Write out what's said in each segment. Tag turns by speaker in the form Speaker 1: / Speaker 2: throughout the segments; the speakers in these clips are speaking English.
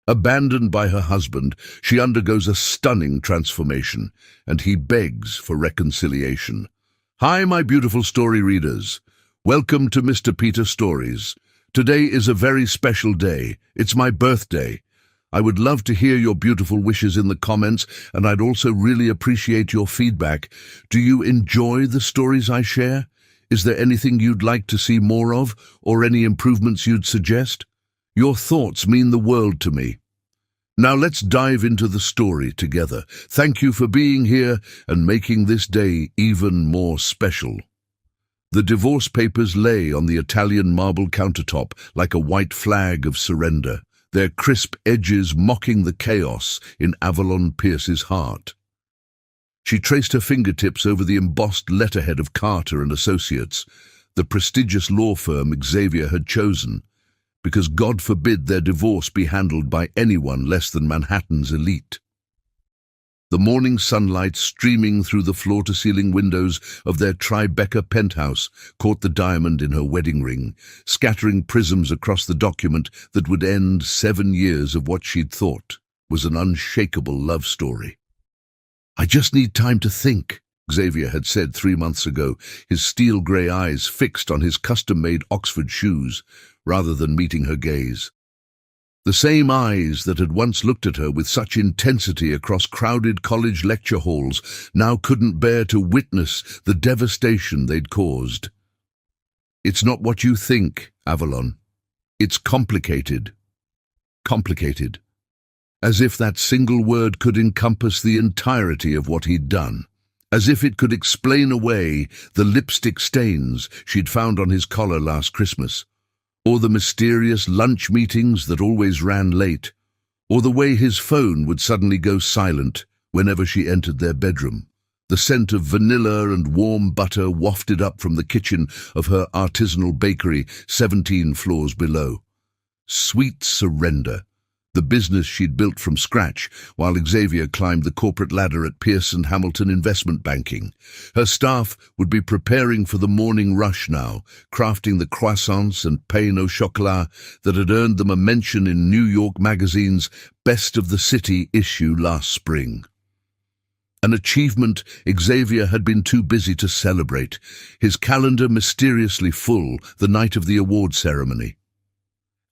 Speaker 1: Abandoned by her husband, she undergoes a stunning transformation, and he begs for reconciliation. Hi, my beautiful story readers. Welcome to Mr. Peter Stories. Today is a very special day. It's my birthday. I would love to hear your beautiful wishes in the comments, and I'd also really appreciate your feedback. Do you enjoy the stories I share? Is there anything you'd like to see more of, or any improvements you'd suggest? Your thoughts mean the world to me. Now let's dive into the story together. Thank you for being here and making this day even more special. The divorce papers lay on the Italian marble countertop like a white flag of surrender, their crisp edges mocking the chaos in Avalon Pierce's heart. She traced her fingertips over the embossed letterhead of Carter and Associates, the prestigious law firm Xavier had chosen, because God forbid their divorce be handled by anyone less than Manhattan's elite. The morning sunlight streaming through the floor-to-ceiling windows of their Tribeca penthouse caught the diamond in her wedding ring, scattering prisms across the document that would end 7 years of what she'd thought was an unshakable love story. "I just need time to think," Xavier had said 3 months ago, his steel-grey eyes fixed on his custom-made Oxford shoes, rather than meeting her gaze. The same eyes that had once looked at her with such intensity across crowded college lecture halls now couldn't bear to witness the devastation they'd caused. "It's not what you think, Avalon. It's complicated." Complicated. As if that single word could encompass the entirety of what he'd done. As if it could explain away the lipstick stains she'd found on his collar last Christmas, or the mysterious lunch meetings that always ran late, or the way his phone would suddenly go silent whenever she entered their bedroom. The scent of vanilla and warm butter wafted up from the kitchen of her artisanal bakery 17 floors below. Sweet surrender. The business she'd built from scratch while Xavier climbed the corporate ladder at Pierce & Hamilton Investment Banking. Her staff would be preparing for the morning rush now, crafting the croissants and pain au chocolat that had earned them a mention in New York Magazine's Best of the City issue last spring. An achievement Xavier had been too busy to celebrate, his calendar mysteriously full the night of the award ceremony.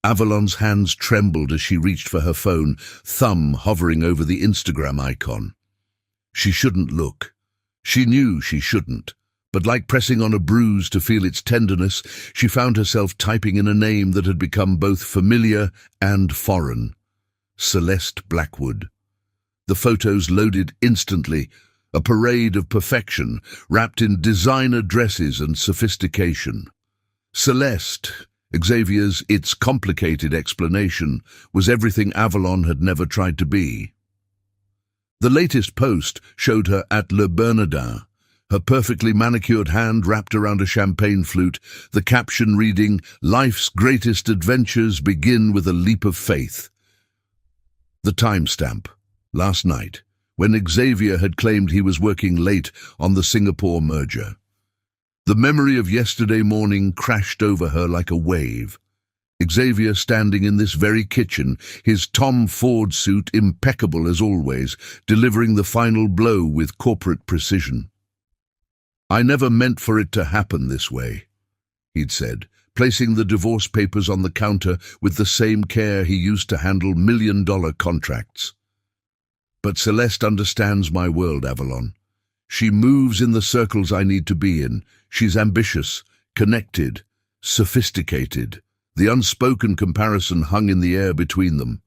Speaker 1: Avalon's hands trembled as she reached for her phone, thumb hovering over the Instagram icon. She shouldn't look. She knew she shouldn't, but like pressing on a bruise to feel its tenderness, she found herself typing in a name that had become both familiar and foreign. Celeste Blackwood. The photos loaded instantly, a parade of perfection, wrapped in designer dresses and sophistication. Celeste, Xavier's "it's complicated" explanation, was everything Avalon had never tried to be. The latest post showed her at Le Bernardin, her perfectly manicured hand wrapped around a champagne flute, the caption reading, "Life's greatest adventures begin with a leap of faith." The timestamp, last night, when Xavier had claimed he was working late on the Singapore merger. The memory of yesterday morning crashed over her like a wave. Xavier standing in this very kitchen, his Tom Ford suit impeccable as always, delivering the final blow with corporate precision. "I never meant for it to happen this way," he'd said, placing the divorce papers on the counter with the same care he used to handle million-dollar contracts. "But Celeste understands my world, Avalon. She moves in the circles I need to be in. She's ambitious, connected, sophisticated." The unspoken comparison hung in the air between them.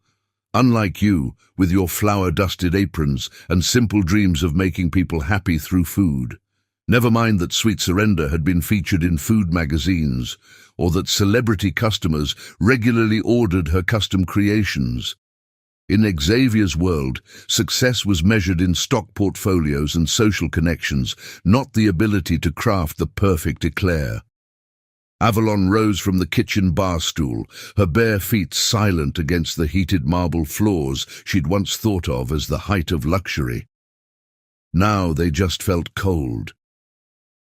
Speaker 1: "Unlike you, with your flour-dusted aprons and simple dreams of making people happy through food. Never mind that Sweet Surrender had been featured in food magazines, or that celebrity customers regularly ordered her custom creations. In Xavier's world, success was measured in stock portfolios and social connections, not the ability to craft the perfect eclair. Avalon rose from the kitchen bar stool, her bare feet silent against the heated marble floors she'd once thought of as the height of luxury. Now they just felt cold.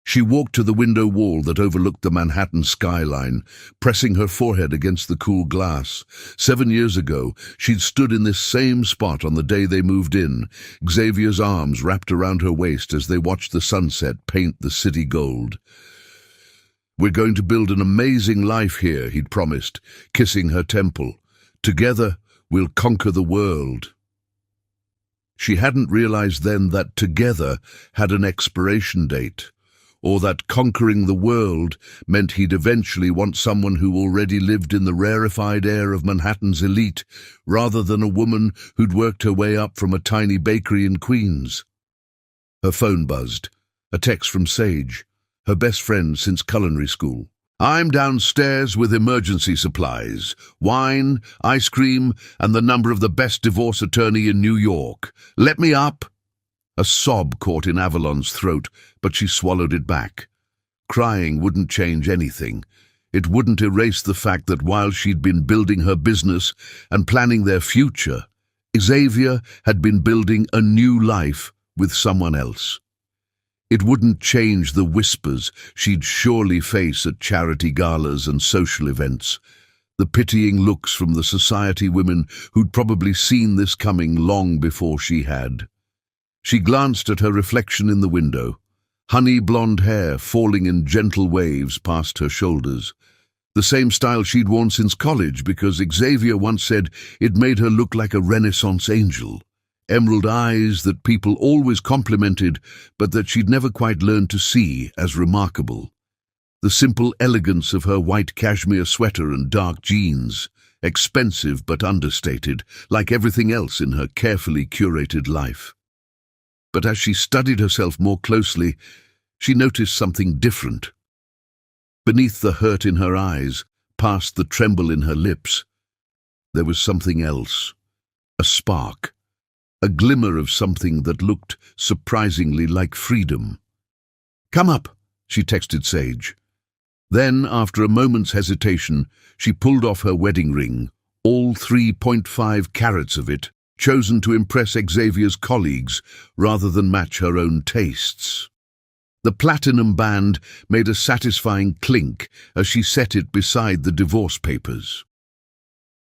Speaker 1: She walked to the window wall that overlooked the Manhattan skyline, pressing her forehead against the cool glass. 7 years ago, she'd stood in this same spot on the day they moved in, Xavier's arms wrapped around her waist as they watched the sunset paint the city gold. "We're going to build an amazing life here," he'd promised, kissing her temple. "Together, we'll conquer the world." She hadn't realized then that together had an expiration date, or that conquering the world meant he'd eventually want someone who already lived in the rarefied air of Manhattan's elite, rather than a woman who'd worked her way up from a tiny bakery in Queens. Her phone buzzed. A text from Sage, her best friend since culinary school. "I'm downstairs with emergency supplies, wine, ice cream, and the number of the best divorce attorney in New York. Let me up." A sob caught in Avalon's throat, but she swallowed it back. Crying wouldn't change anything. It wouldn't erase the fact that while she'd been building her business and planning their future, Xavier had been building a new life with someone else. It wouldn't change the whispers she'd surely face at charity galas and social events, the pitying looks from the society women who'd probably seen this coming long before she had. She glanced at her reflection in the window, honey blonde hair falling in gentle waves past her shoulders. The same style she'd worn since college because Xavier once said it made her look like a Renaissance angel. Emerald eyes that people always complimented, but that she'd never quite learned to see as remarkable. The simple elegance of her white cashmere sweater and dark jeans, expensive but understated, like everything else in her carefully curated life. But as she studied herself more closely, she noticed something different. Beneath the hurt in her eyes, past the tremble in her lips, there was something else. A spark. A glimmer of something that looked surprisingly like freedom. "Come up," she texted Sage. Then, after a moment's hesitation, she pulled off her wedding ring, all 3.5 carats of it, chosen to impress Xavier's colleagues rather than match her own tastes. The platinum band made a satisfying clink as she set it beside the divorce papers.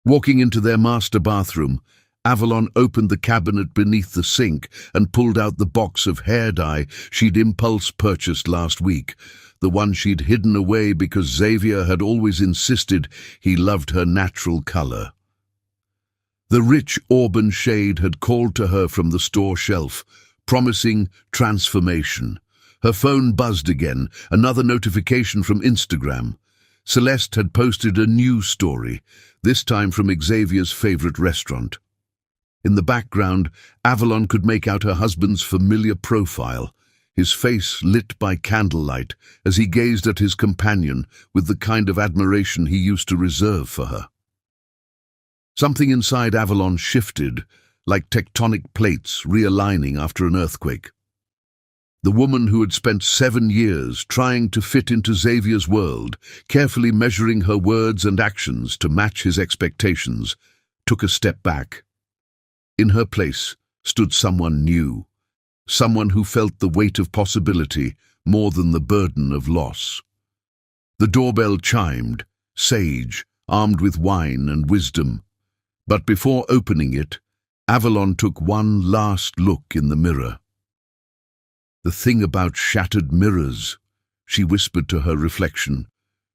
Speaker 1: Walking into their master bathroom, Avalon opened the cabinet beneath the sink and pulled out the box of hair dye she'd impulse purchased last week, the one she'd hidden away because Xavier had always insisted he loved her natural color. The rich auburn shade had called to her from the store shelf, promising transformation. Her phone buzzed again, another notification from Instagram. Celeste had posted a new story, this time from Xavier's favorite restaurant. In the background, Avalon could make out her husband's familiar profile, his face lit by candlelight as he gazed at his companion with the kind of admiration he used to reserve for her. Something inside Avalon shifted, like tectonic plates realigning after an earthquake. The woman who had spent 7 years trying to fit into Xavier's world, carefully measuring her words and actions to match his expectations, took a step back. In her place stood someone new, someone who felt the weight of possibility more than the burden of loss. The doorbell chimed, Sage, armed with wine and wisdom. But before opening it, Avalon took one last look in the mirror. "The thing about shattered mirrors," she whispered to her reflection,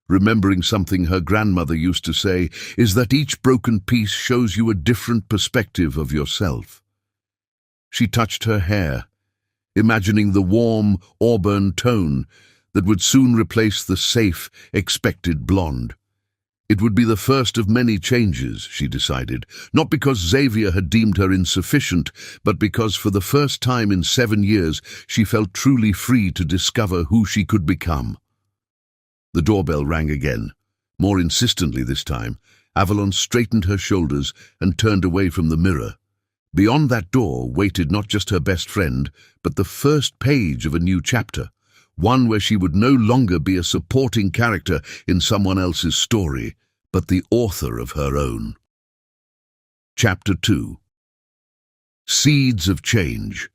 Speaker 1: remembering something her grandmother used to say, is that each broken piece shows you a different perspective of yourself. She touched her hair, imagining the warm, auburn tone that would soon replace the safe, expected blonde. It would be the first of many changes, she decided, not because Xavier had deemed her insufficient, but because for the first time in 7 years she felt truly free to discover who she could become. The doorbell rang again, more insistently this time. Avalon straightened her shoulders and turned away from the mirror. Beyond that door waited not just her best friend, but the first page of a new chapter, one where she would no longer be a supporting character in someone else's story, but the author of her own. Chapter 2. Seeds of Change.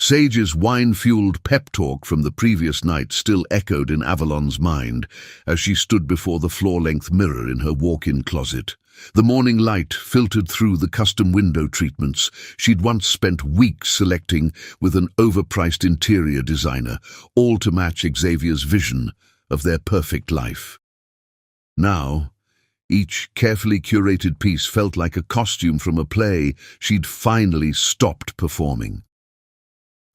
Speaker 1: Sage's wine-fueled pep talk from the previous night still echoed in Avalon's mind as she stood before the floor-length mirror in her walk-in closet. The morning light filtered through the custom window treatments she'd once spent weeks selecting with an overpriced interior designer, all to match Xavier's vision of their perfect life. Now, each carefully curated piece felt like a costume from a play she'd finally stopped performing.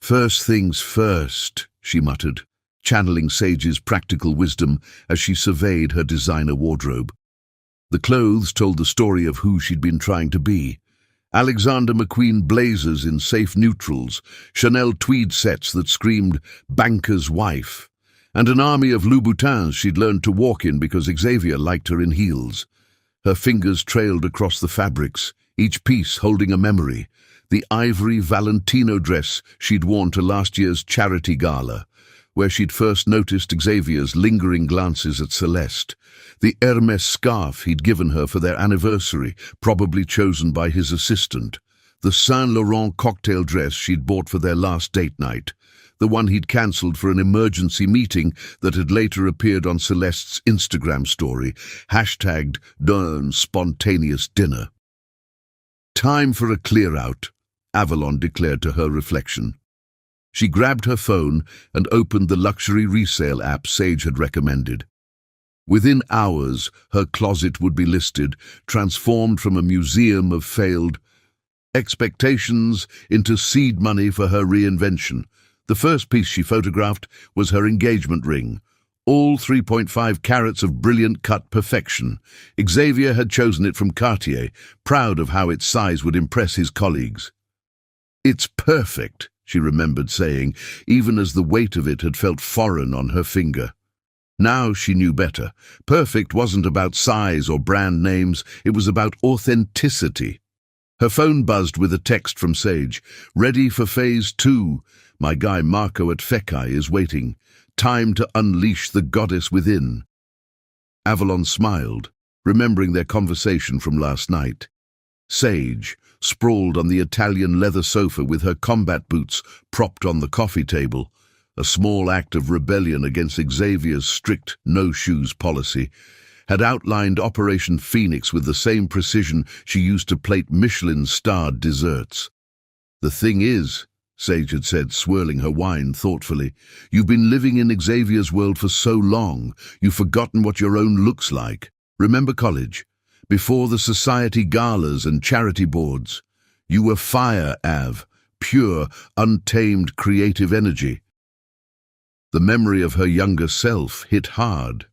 Speaker 1: "First things first," she muttered, channeling Sage's practical wisdom as she surveyed her designer wardrobe. The clothes told the story of who she'd been trying to be. Alexander McQueen blazers in safe neutrals, Chanel tweed sets that screamed banker's wife, and an army of Louboutins she'd learned to walk in because Xavier liked her in heels. Her fingers trailed across the fabrics, each piece holding a memory. The ivory Valentino dress she'd worn to last year's charity gala, where she'd first noticed Xavier's lingering glances at Celeste. The Hermès scarf he'd given her for their anniversary, probably chosen by his assistant. The Saint Laurent cocktail dress she'd bought for their last date night. The one he'd cancelled for an emergency meeting that had later appeared on Celeste's Instagram story, hashtagged d'un spontaneous dinner. "Time for a clear-out," Avalon declared to her reflection. She grabbed her phone and opened the luxury resale app Sage had recommended. Within hours, her closet would be listed, transformed from a museum of failed expectations into seed money for her reinvention. The first piece she photographed was her engagement ring, all 3.5 carats of brilliant cut perfection. Xavier had chosen it from Cartier, proud of how its size would impress his colleagues. "It's perfect," she remembered saying, even as the weight of it had felt foreign on her finger. Now she knew better. Perfect wasn't about size or brand names, it was about authenticity. Her phone buzzed with a text from Sage. "Ready for phase 2. My guy Marco at Fekai is waiting. Time to unleash the goddess within." Avalon smiled, remembering their conversation from last night. Sage, sprawled on the Italian leather sofa with her combat boots propped on the coffee table, a small act of rebellion against Xavier's strict no-shoes policy, had outlined Operation Phoenix with the same precision she used to plate Michelin-starred desserts. "The thing is," Sage had said, swirling her wine thoughtfully, "you've been living in Xavier's world for so long, you've forgotten what your own looks like. Remember college? Before the society galas and charity boards? You were fire, Av, pure, untamed creative energy." The memory of her younger self hit hard.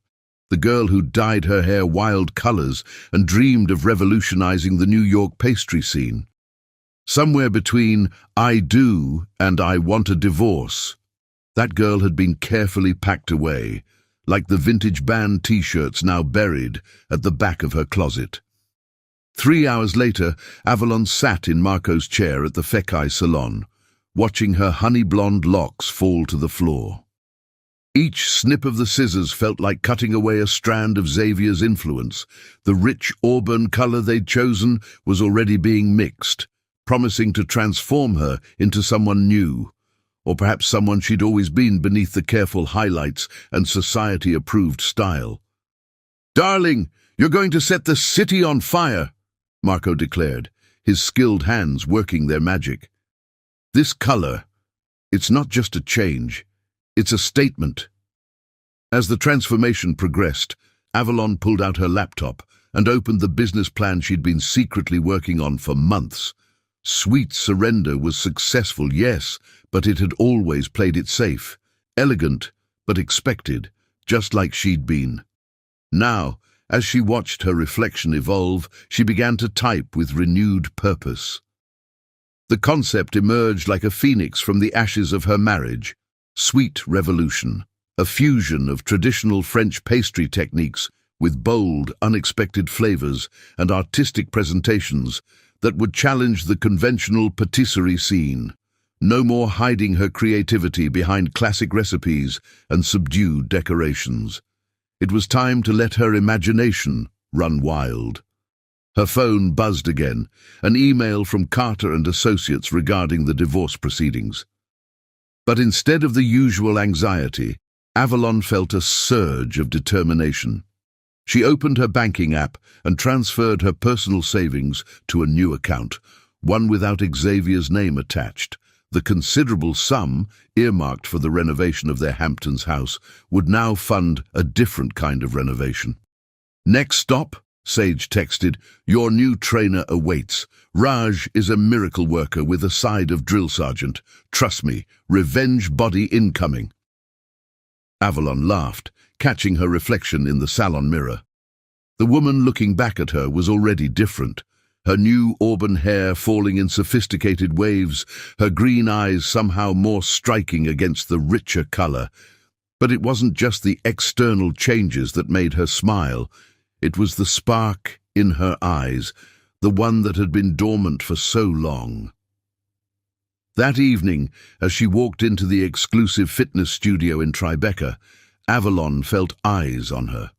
Speaker 1: The girl who dyed her hair wild colors and dreamed of revolutionizing the New York pastry scene. Somewhere between "I do" and "I want a divorce," that girl had been carefully packed away, like the vintage band t-shirts now buried at the back of her closet. 3 hours later, Avalon sat in Marco's chair at the Fekai salon, watching her honey-blonde locks fall to the floor. Each snip of the scissors felt like cutting away a strand of Xavier's influence. The rich auburn color they'd chosen was already being mixed, promising to transform her into someone new, or perhaps someone she'd always been beneath the careful highlights and society-approved style. "Darling, you're going to set the city on fire," Marco declared, his skilled hands working their magic. "This color, it's not just a change, it's a statement." As the transformation progressed, Avalon pulled out her laptop and opened the business plan she'd been secretly working on for months. Sweet surrender was successful, yes, but it had always played it safe. Elegant, but expected, just like she'd been. Now, as she watched her reflection evolve, she began to type with renewed purpose. The concept emerged like a phoenix from the ashes of her marriage. Sweet revolution, a fusion of traditional French pastry techniques with bold, unexpected flavors and artistic presentations that would challenge the conventional patisserie scene. No more hiding her creativity behind classic recipes and subdued decorations. It was time to let her imagination run wild. Her phone buzzed again, an email from Carter and Associates regarding the divorce proceedings. But instead of the usual anxiety, Avalon felt a surge of determination. She opened her banking app and transferred her personal savings to a new account, one without Xavier's name attached. The considerable sum, earmarked for the renovation of their Hamptons house, would now fund a different kind of renovation. "Next stop," Sage texted, "your new trainer awaits. Raj is a miracle worker with a side of drill sergeant. Trust me, revenge body incoming." Avalon laughed, catching her reflection in the salon mirror. The woman looking back at her was already different. Her new auburn hair falling in sophisticated waves, her green eyes somehow more striking against the richer color. But it wasn't just the external changes that made her smile. It was the spark in her eyes, the one that had been dormant for so long. That evening, as she walked into the exclusive fitness studio in Tribeca, Avalon felt eyes on her.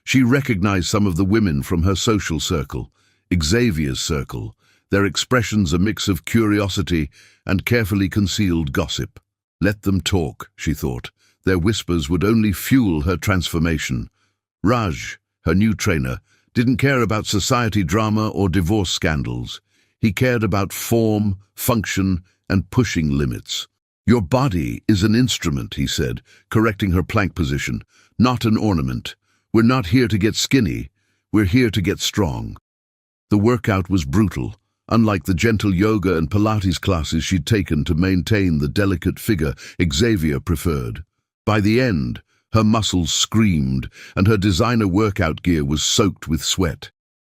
Speaker 1: She recognized some of the women from her social circle, Xavier's circle, their expressions a mix of curiosity and carefully concealed gossip. Let them talk, she thought. Their whispers would only fuel her transformation. Raj, her new trainer, didn't care about society drama or divorce scandals. He cared about form, function, and pushing limits. "Your body is an instrument," he said, correcting her plank position, "not an ornament. We're not here to get skinny. We're here to get strong." The workout was brutal, unlike the gentle yoga and Pilates classes she'd taken to maintain the delicate figure Xavier preferred. By the end, her muscles screamed, and her designer workout gear was soaked with sweat.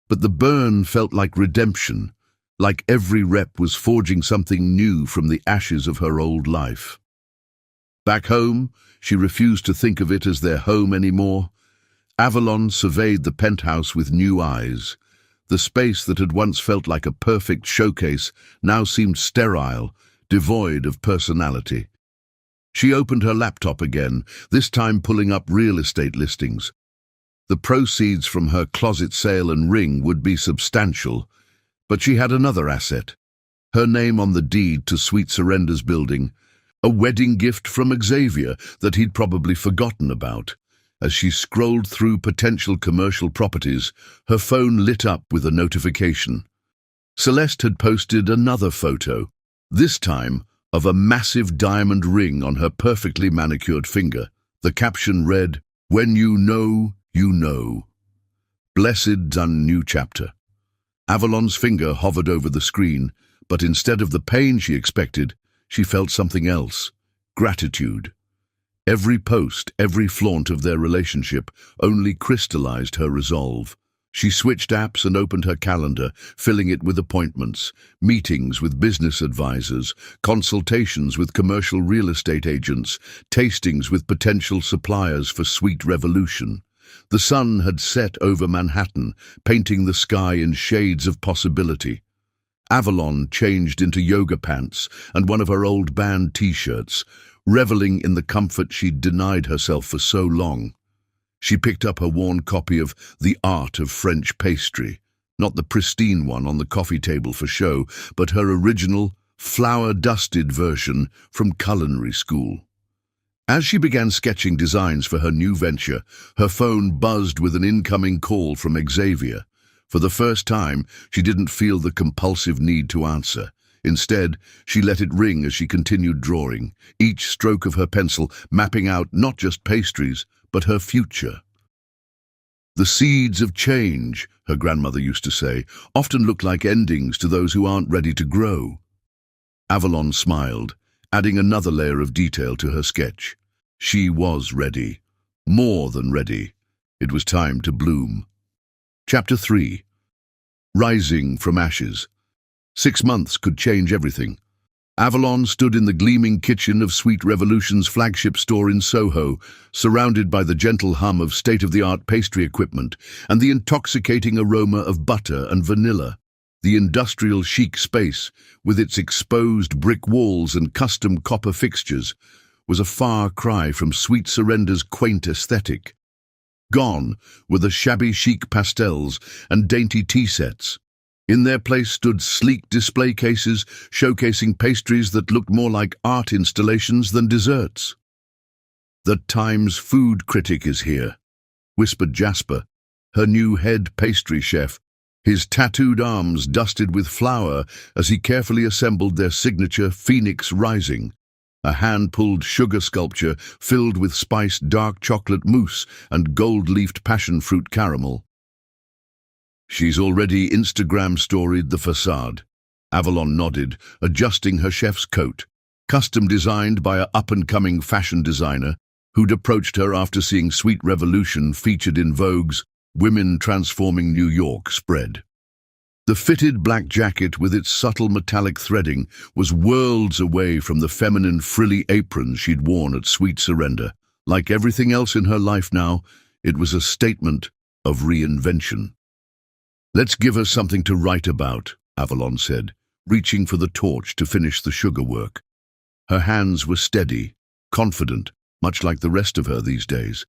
Speaker 1: But the burn felt like redemption, like every rep was forging something new from the ashes of her old life. Back home, she refused to think of it as their home anymore. Avalon surveyed the penthouse with new eyes. The space that had once felt like a perfect showcase now seemed sterile, devoid of personality. She opened her laptop again, this time pulling up real estate listings. The proceeds from her closet sale and ring would be substantial, but she had another asset. Her name on the deed to Sweet Surrender's building, a wedding gift from Xavier that he'd probably forgotten about. As she scrolled through potential commercial properties, her phone lit up with a notification. Celeste had posted another photo, this time of a massive diamond ring on her perfectly manicured finger. The caption read, "When you know, you know. Blessed done new chapter." Avalon's finger hovered over the screen, but instead of the pain she expected, she felt something else: gratitude. Every post, every flaunt of their relationship only crystallized her resolve. She switched apps and opened her calendar, filling it with appointments, meetings with business advisors, consultations with commercial real estate agents, tastings with potential suppliers for Sweet Revolution. The sun had set over Manhattan, painting the sky in shades of possibility. Avalon changed into yoga pants and one of her old band t-shirts, reveling in the comfort she'd denied herself for so long. She picked up her worn copy of The Art of French Pastry, not the pristine one on the coffee table for show, but her original, flour-dusted version from culinary school. As she began sketching designs for her new venture, her phone buzzed with an incoming call from Xavier. For the first time, she didn't feel the compulsive need to answer. Instead, she let it ring as she continued drawing, each stroke of her pencil mapping out not just pastries, but her future. "The seeds of change," her grandmother used to say, often look like endings to those who aren't ready to grow. Avalon smiled, adding another layer of detail to her sketch. She was ready. More than ready. It was time to bloom. Chapter 3. Rising from Ashes. 6 months could change everything. Avalon stood in the gleaming kitchen of Sweet Revolution's flagship store in Soho, surrounded by the gentle hum of state-of-the-art pastry equipment and the intoxicating aroma of butter and vanilla. The industrial chic space, with its exposed brick walls and custom copper fixtures, was a far cry from Sweet Surrender's quaint aesthetic. Gone were the shabby chic pastels and dainty tea sets. In their place stood sleek display cases showcasing pastries that looked more like art installations than desserts. "The Times food critic is here," whispered Jasper, her new head pastry chef, his tattooed arms dusted with flour as he carefully assembled their signature Phoenix Rising, a hand-pulled sugar sculpture filled with spiced dark chocolate mousse and gold-leafed passion fruit caramel. "She's already Instagram storied the facade." Avalon nodded, adjusting her chef's coat, custom designed by an up-and-coming fashion designer who'd approached her after seeing Sweet Revolution featured in Vogue's Women Transforming New York spread. The fitted black jacket with its subtle metallic threading was worlds away from the feminine frilly aprons she'd worn at Sweet Surrender. Like everything else in her life now, it was a statement of reinvention. "Let's give her something to write about," Avalon said, reaching for the torch to finish the sugar work. Her hands were steady, confident, much like the rest of her these days.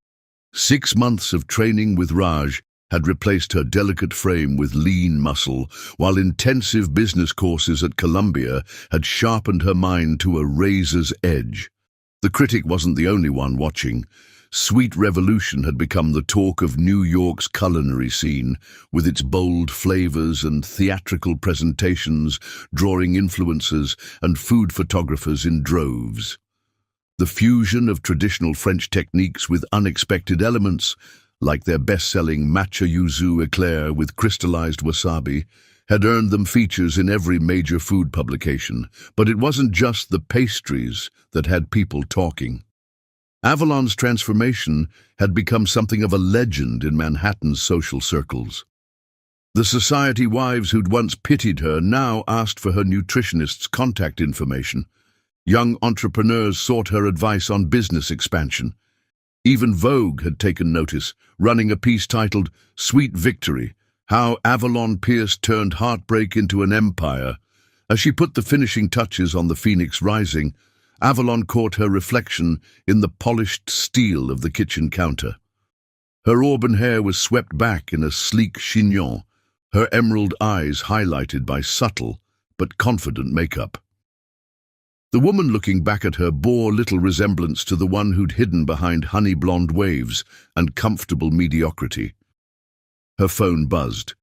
Speaker 1: 6 months of training with Raj had replaced her delicate frame with lean muscle, while intensive business courses at Columbia had sharpened her mind to a razor's edge. The critic wasn't the only one watching. Sweet Revolution had become the talk of New York's culinary scene, with its bold flavors and theatrical presentations drawing influencers and food photographers in droves. The fusion of traditional French techniques with unexpected elements, like their best-selling matcha yuzu eclair with crystallized wasabi, had earned them features in every major food publication. But it wasn't just the pastries that had people talking. Avalon's transformation had become something of a legend in Manhattan's social circles. The society wives who'd once pitied her now asked for her nutritionist's contact information. Young entrepreneurs sought her advice on business expansion. Even Vogue had taken notice, running a piece titled "Sweet Victory: How Avalon Pierce Turned Heartbreak into an Empire." As she put the finishing touches on the Phoenix Rising, Avalon caught her reflection in the polished steel of the kitchen counter. Her auburn hair was swept back in a sleek chignon, her emerald eyes highlighted by subtle but confident makeup. The woman looking back at her bore little resemblance to the one who'd hidden behind honey-blonde waves and comfortable mediocrity. Her phone buzzed.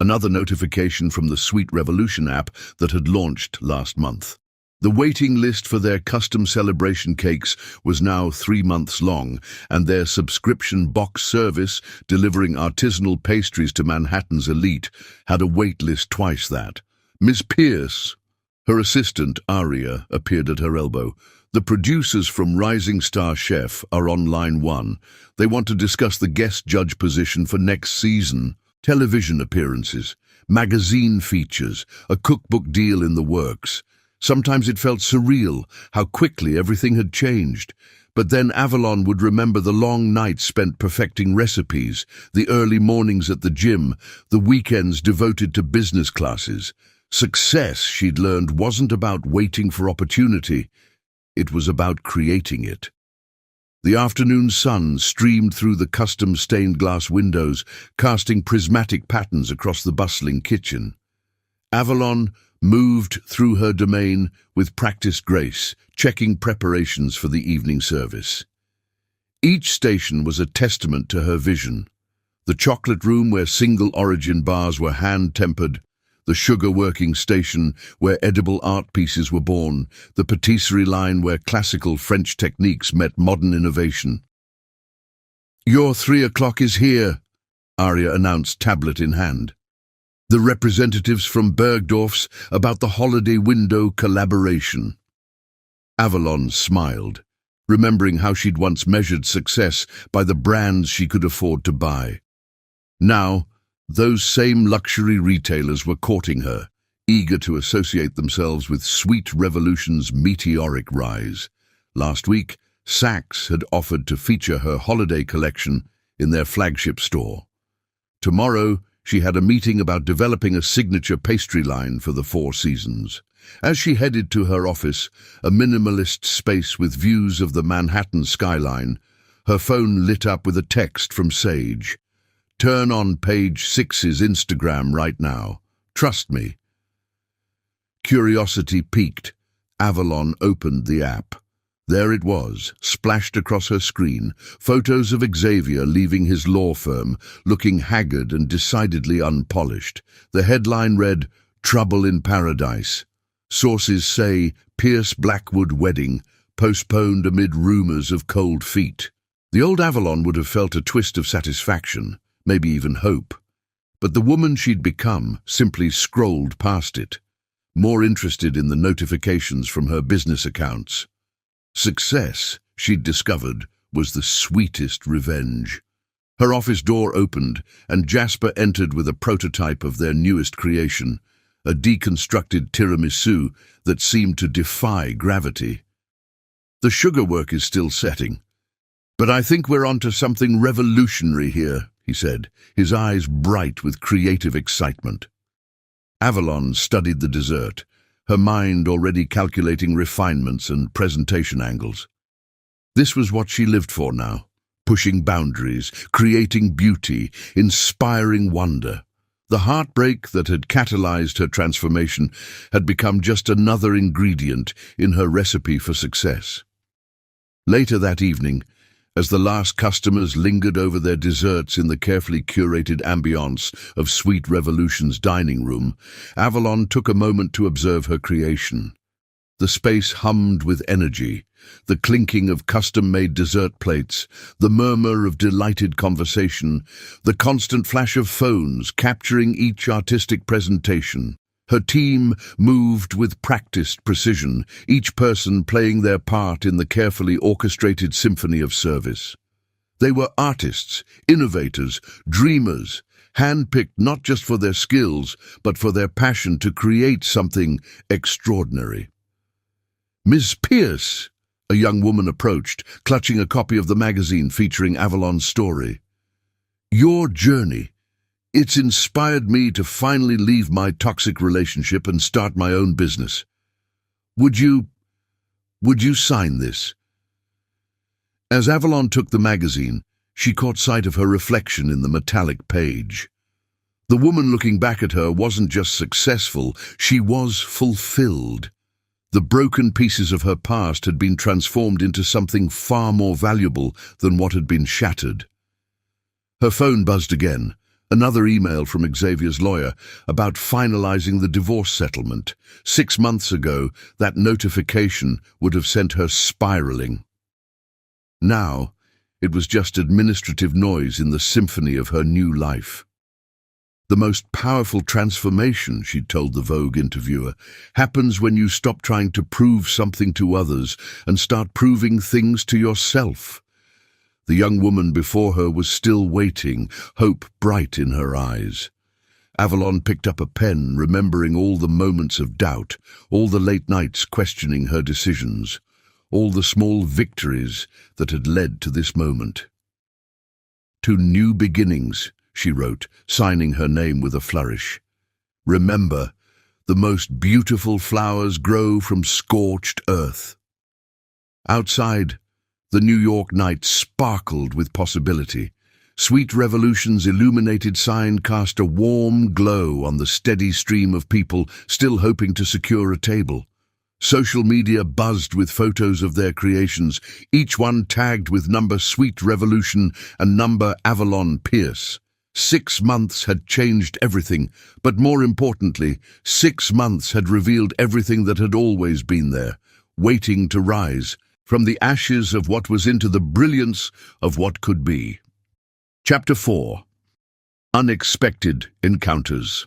Speaker 1: Another notification from the Sweet Revolution app that had launched last month. The waiting list for their custom celebration cakes was now 3 months long, and their subscription box service, delivering artisanal pastries to Manhattan's elite, had a wait list twice that. Miss Pierce, her assistant, Aria, appeared at her elbow. "The producers from Rising Star Chef are on line 1. They want to discuss the guest judge position for next season. Television appearances, magazine features, a cookbook deal in the works." Sometimes it felt surreal how quickly everything had changed. But then Avalon would remember the long nights spent perfecting recipes, the early mornings at the gym, the weekends devoted to business classes. Success, she'd learned, wasn't about waiting for opportunity. It was about creating it. The afternoon sun streamed through the custom stained glass windows, casting prismatic patterns across the bustling kitchen. Avalon moved through her domain with practiced grace, checking preparations for the evening service. Each station was a testament to her vision. The chocolate room where single-origin bars were hand-tempered, the sugar-working station where edible art pieces were born, the patisserie line where classical French techniques met modern innovation. "Your 3 o'clock is here," Aria announced, tablet in hand. "The representatives from Bergdorf's about the holiday window collaboration." Avalon smiled, remembering how she'd once measured success by the brands she could afford to buy. Now, those same luxury retailers were courting her, eager to associate themselves with Sweet Revolution's meteoric rise. Last week, Saks had offered to feature her holiday collection in their flagship store. Tomorrow, she had a meeting about developing a signature pastry line for the 4 seasons. As she headed to her office, a minimalist space with views of the Manhattan skyline, her phone lit up with a text from Sage. "Turn on page 6's Instagram right now. Trust me." Curiosity piqued. Avalon opened the app. There it was, splashed across her screen, photos of Xavier leaving his law firm, looking haggard and decidedly unpolished. The headline read, "Trouble in Paradise. Sources say Pierce Blackwood wedding postponed amid rumors of cold feet." The old Avalon would have felt a twist of satisfaction, maybe even hope. But the woman she'd become simply scrolled past it, more interested in the notifications from her business accounts. Success, she'd discovered, was the sweetest revenge. Her office door opened, and Jasper entered with a prototype of their newest creation, a deconstructed tiramisu that seemed to defy gravity. "The sugar work is still setting, but I think we're onto something revolutionary here," he said, his eyes bright with creative excitement. Avalon studied the dessert, her mind already calculating refinements and presentation angles. This was what she lived for now, pushing boundaries, creating beauty, inspiring wonder. The heartbreak that had catalyzed her transformation had become just another ingredient in her recipe for success. Later that evening, as the last customers lingered over their desserts in the carefully curated ambience of Sweet Revolution's dining room, Avalon took a moment to observe her creation. The space hummed with energy, the clinking of custom-made dessert plates, the murmur of delighted conversation, the constant flash of phones capturing each artistic presentation. Her team moved with practiced precision, each person playing their part in the carefully orchestrated symphony of service. They were artists, innovators, dreamers, handpicked not just for their skills, but for their passion to create something extraordinary. "Miss Pierce," a young woman approached, clutching a copy of the magazine featuring Avalon's story. "Your journey. It's inspired me to finally leave my toxic relationship and start my own business. Would you sign this?" As Avalon took the magazine, she caught sight of her reflection in the metallic page. The woman looking back at her wasn't just successful, she was fulfilled. The broken pieces of her past had been transformed into something far more valuable than what had been shattered. Her phone buzzed again. Another email from Xavier's lawyer about finalizing the divorce settlement. 6 months ago, that notification would have sent her spiraling. Now, it was just administrative noise in the symphony of her new life. "The most powerful transformation," she told the Vogue interviewer, "happens when you stop trying to prove something to others and start proving things to yourself." The young woman before her was still waiting, hope bright in her eyes. Avalon picked up a pen, remembering all the moments of doubt, all the late nights questioning her decisions, all the small victories that had led to this moment. "To new beginnings," she wrote, signing her name with a flourish. "Remember, the most beautiful flowers grow from scorched earth." Outside, the New York night sparkled with possibility. Sweet Revolution's illuminated sign cast a warm glow on the steady stream of people still hoping to secure a table. Social media buzzed with photos of their creations, each one tagged with number Sweet Revolution and number Avalon Pierce. 6 months had changed everything, but more importantly, 6 months had revealed everything that had always been there, waiting to rise from the ashes of what was into the brilliance of what could be. Chapter 4. Unexpected Encounters.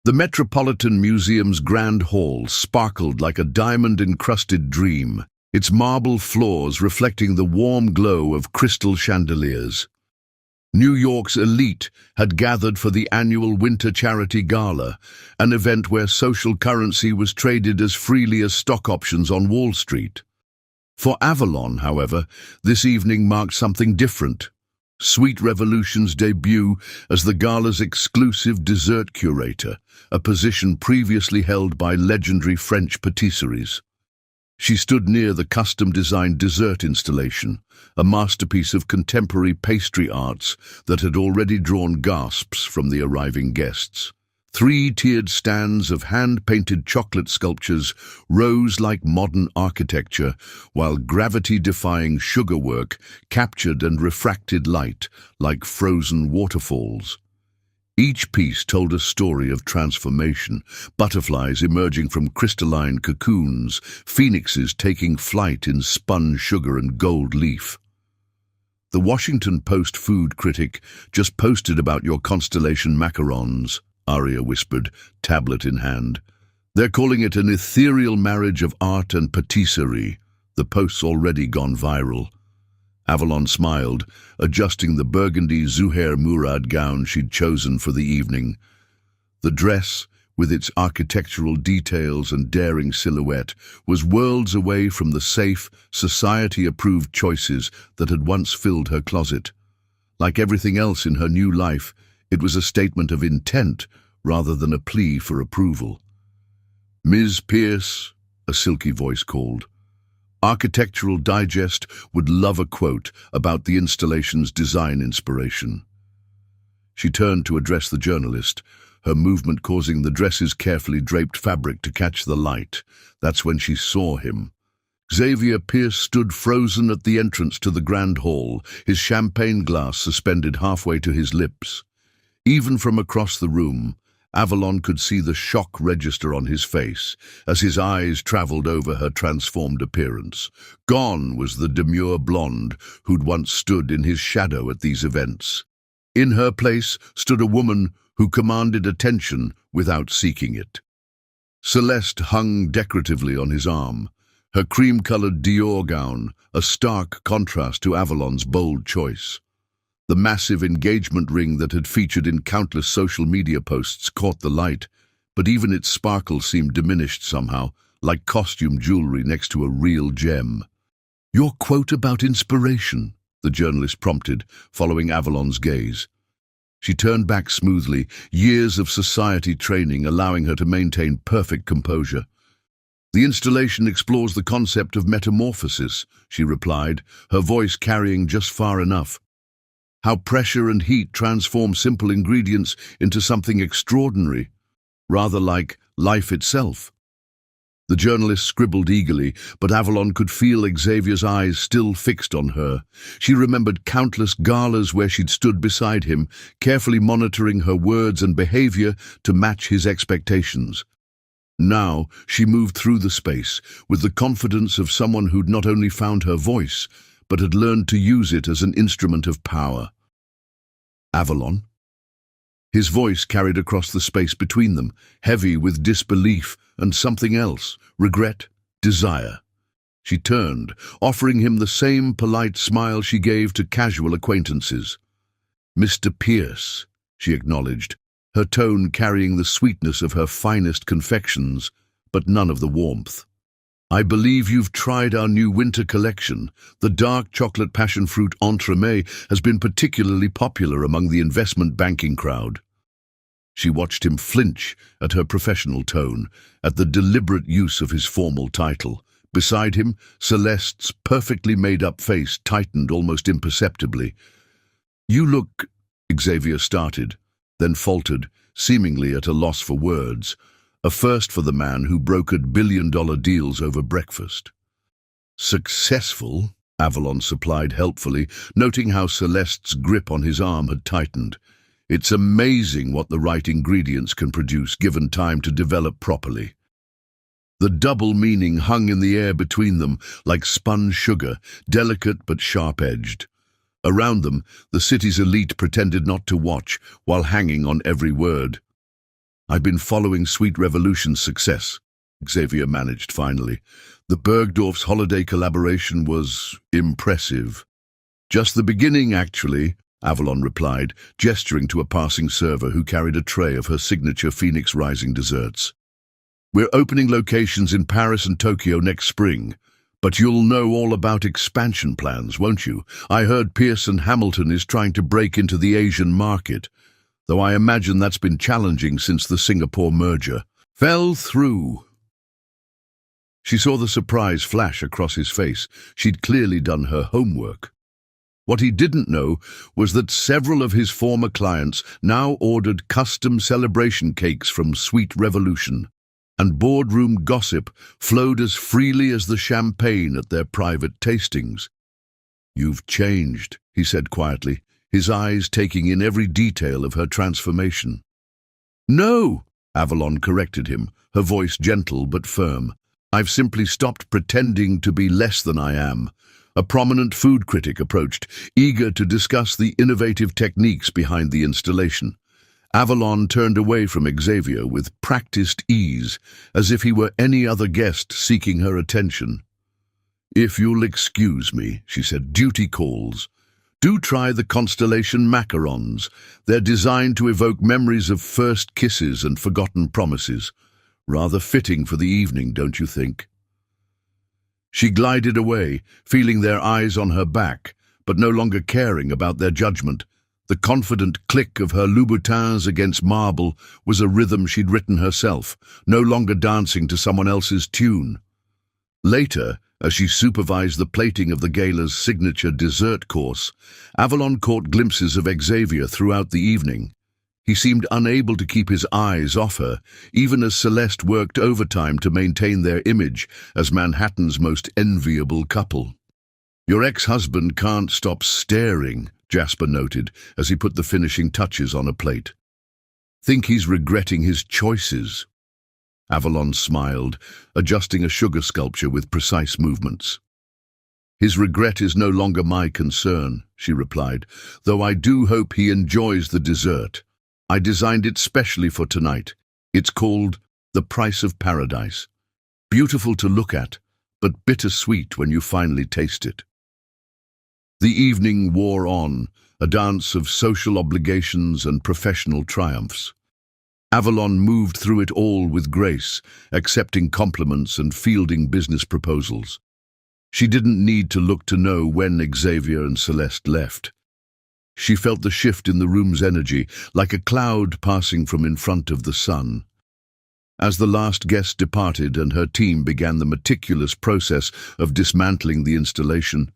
Speaker 1: The Metropolitan Museum's Grand Hall sparkled like a diamond-encrusted dream, its marble floors reflecting the warm glow of crystal chandeliers. New York's elite had gathered for the annual Winter Charity Gala, an event where social currency was traded as freely as stock options on Wall Street. For Avalon, however, this evening marked something different. Sweet Revolution's debut as the gala's exclusive dessert curator, a position previously held by legendary French patisseries. She stood near the custom-designed dessert installation, a masterpiece of contemporary pastry arts that had already drawn gasps from the arriving guests. Three-tiered stands of hand-painted chocolate sculptures rose like modern architecture, while gravity-defying sugarwork captured and refracted light like frozen waterfalls. Each piece told a story of transformation, butterflies emerging from crystalline cocoons, phoenixes taking flight in spun sugar and gold leaf. The Washington Post food critic just posted about your constellation macarons, Aria whispered, tablet in hand. They're calling it an ethereal marriage of art and patisserie. The post's already gone viral. Avalon smiled, adjusting the burgundy Zuhair Murad gown she'd chosen for the evening. The dress, with its architectural details and daring silhouette, was worlds away from the safe, society-approved choices that had once filled her closet. Like everything else in her new life, it was a statement of intent rather than a plea for approval. "Ms. Pierce," a silky voice called. Architectural Digest would love a quote about the installation's design inspiration. She turned to address the journalist, her movement causing the dress's carefully draped fabric to catch the light. That's when she saw him. Xavier Pierce stood frozen at the entrance to the grand hall, his champagne glass suspended halfway to his lips. Even from across the room, Avalon could see the shock register on his face as his eyes traveled over her transformed appearance. Gone was the demure blonde who'd once stood in his shadow at these events. In her place stood a woman who commanded attention without seeking it. Celeste hung decoratively on his arm, her cream-colored Dior gown a stark contrast to Avalon's bold choice. The massive engagement ring that had featured in countless social media posts caught the light, but even its sparkle seemed diminished somehow, like costume jewelry next to a real gem. "Your quote about inspiration," the journalist prompted, following Avalon's gaze. She turned back smoothly, years of society training allowing her to maintain perfect composure. "The installation explores the concept of metamorphosis," she replied, her voice carrying just far enough. "How pressure and heat transform simple ingredients into something extraordinary, rather like life itself." The journalist scribbled eagerly, but Avalon could feel Xavier's eyes still fixed on her. She remembered countless galas where she'd stood beside him, carefully monitoring her words and behavior to match his expectations. Now she moved through the space with the confidence of someone who'd not only found her voice, but had learned to use it as an instrument of power. "Avalon?" His voice carried across the space between them, heavy with disbelief and something else, regret, desire. She turned, offering him the same polite smile she gave to casual acquaintances. "Mr. Pierce," she acknowledged, her tone carrying the sweetness of her finest confections, but none of the warmth. "I believe you've tried our new winter collection. The dark chocolate passion fruit entremet has been particularly popular among the investment banking crowd." She watched him flinch at her professional tone, at the deliberate use of his formal title. Beside him, Celeste's perfectly made-up face tightened almost imperceptibly. "You look—" Xavier started, then faltered, seemingly at a loss for words, a first for the man who brokered billion-dollar deals over breakfast. "Successful?" Avalon supplied helpfully, noting how Celeste's grip on his arm had tightened. "It's amazing what the right ingredients can produce given time to develop properly." The double meaning hung in the air between them like spun sugar, delicate but sharp-edged. Around them, the city's elite pretended not to watch, while hanging on every word. "I've been following Sweet Revolution's success," Xavier managed finally. "The Bergdorf's holiday collaboration was impressive." "Just the beginning, actually," Avalon replied, gesturing to a passing server who carried a tray of her signature Phoenix Rising desserts. "We're opening locations in Paris and Tokyo next spring. But you'll know all about expansion plans, won't you? I heard Pearson Hamilton is trying to break into the Asian market, though I imagine that's been challenging since the Singapore merger fell through." She saw the surprise flash across his face. She'd clearly done her homework. What he didn't know was that several of his former clients now ordered custom celebration cakes from Sweet Revolution, and boardroom gossip flowed as freely as the champagne at their private tastings. "You've changed," he said quietly, his eyes taking in every detail of her transformation. "No," Avalon corrected him, her voice gentle but firm. "I've simply stopped pretending to be less than I am." A prominent food critic approached, eager to discuss the innovative techniques behind the installation. Avalon turned away from Xavier with practiced ease, as if he were any other guest seeking her attention. "If you'll excuse me," she said, "duty calls. Do try the constellation macarons. They're designed to evoke memories of first kisses and forgotten promises. Rather fitting for the evening, don't you think?" She glided away, feeling their eyes on her back, but no longer caring about their judgment. The confident click of her Louboutins against marble was a rhythm she'd written herself, no longer dancing to someone else's tune. Later, as she supervised the plating of the gala's signature dessert course, Avalon caught glimpses of Xavier throughout the evening. He seemed unable to keep his eyes off her, even as Celeste worked overtime to maintain their image as Manhattan's most enviable couple. "Your ex-husband can't stop staring," Jasper noted as he put the finishing touches on a plate. "Think he's regretting his choices?" Avalon smiled, adjusting a sugar sculpture with precise movements. "His regret is no longer my concern," she replied, "though I do hope he enjoys the dessert. I designed it specially for tonight. It's called The Price of Paradise. Beautiful to look at, but bittersweet when you finally taste it." The evening wore on, a dance of social obligations and professional triumphs. Avalon moved through it all with grace, accepting compliments and fielding business proposals. She didn't need to look to know when Xavier and Celeste left. She felt the shift in the room's energy, like a cloud passing from in front of the sun. As the last guest departed and her team began the meticulous process of dismantling the installation,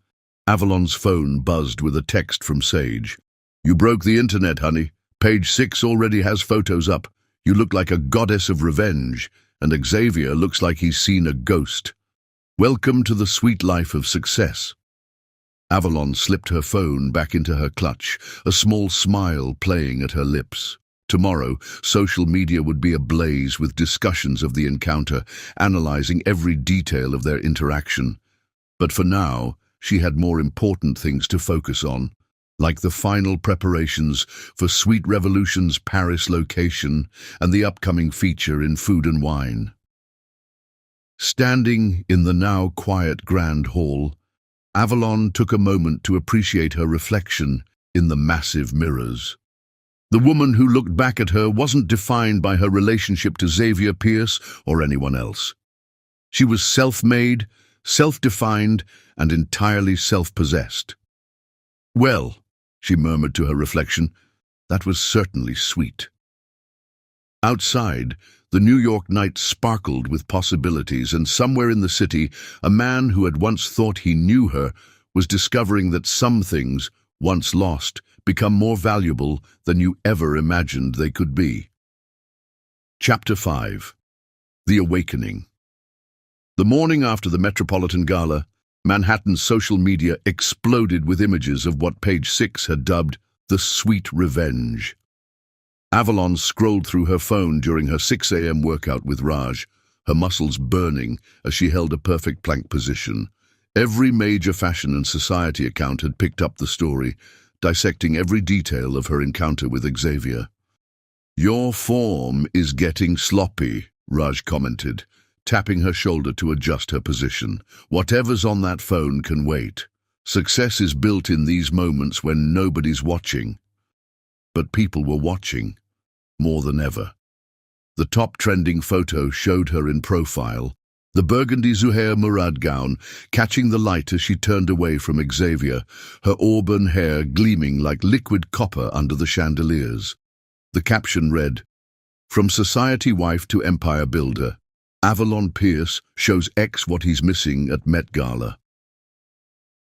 Speaker 1: Avalon's phone buzzed with a text from Sage. "You broke the internet, honey. Page 6 already has photos up. You look like a goddess of revenge, and Xavier looks like he's seen a ghost. Welcome to the sweet life of success." Avalon slipped her phone back into her clutch, a small smile playing at her lips. Tomorrow, social media would be ablaze with discussions of the encounter, analyzing every detail of their interaction. But for now, she had more important things to focus on, like the final preparations for Sweet Revolution's Paris location and the upcoming feature in Food and Wine. Standing in the now quiet grand hall, Avalon took a moment to appreciate her reflection in the massive mirrors. The woman who looked back at her wasn't defined by her relationship to Xavier Pierce or anyone else. She was self-made, self-defined, and entirely self-possessed. "Well," she murmured to her reflection, "that was certainly sweet." Outside, the New York night sparkled with possibilities, and somewhere in the city, a man who had once thought he knew her was discovering that some things, once lost, become more valuable than you ever imagined they could be. Chapter 5. The Awakening. The morning after the Metropolitan Gala, Manhattan's social media exploded with images of what Page 6 had dubbed the sweet revenge. Avalon scrolled through her phone during her 6 a.m. workout with Raj, her muscles burning as she held a perfect plank position. Every major fashion and society account had picked up the story, dissecting every detail of her encounter with Xavier. "Your form is getting sloppy," Raj commented, tapping her shoulder to adjust her position. "Whatever's on that phone can wait. Success is built in these moments when nobody's watching." But people were watching, more than ever. The top trending photo showed her in profile, the burgundy Zuhair Murad gown catching the light as she turned away from Xavier, her auburn hair gleaming like liquid copper under the chandeliers. The caption read, "From society wife to empire builder, Avalon Pierce shows X what he's missing at Met Gala."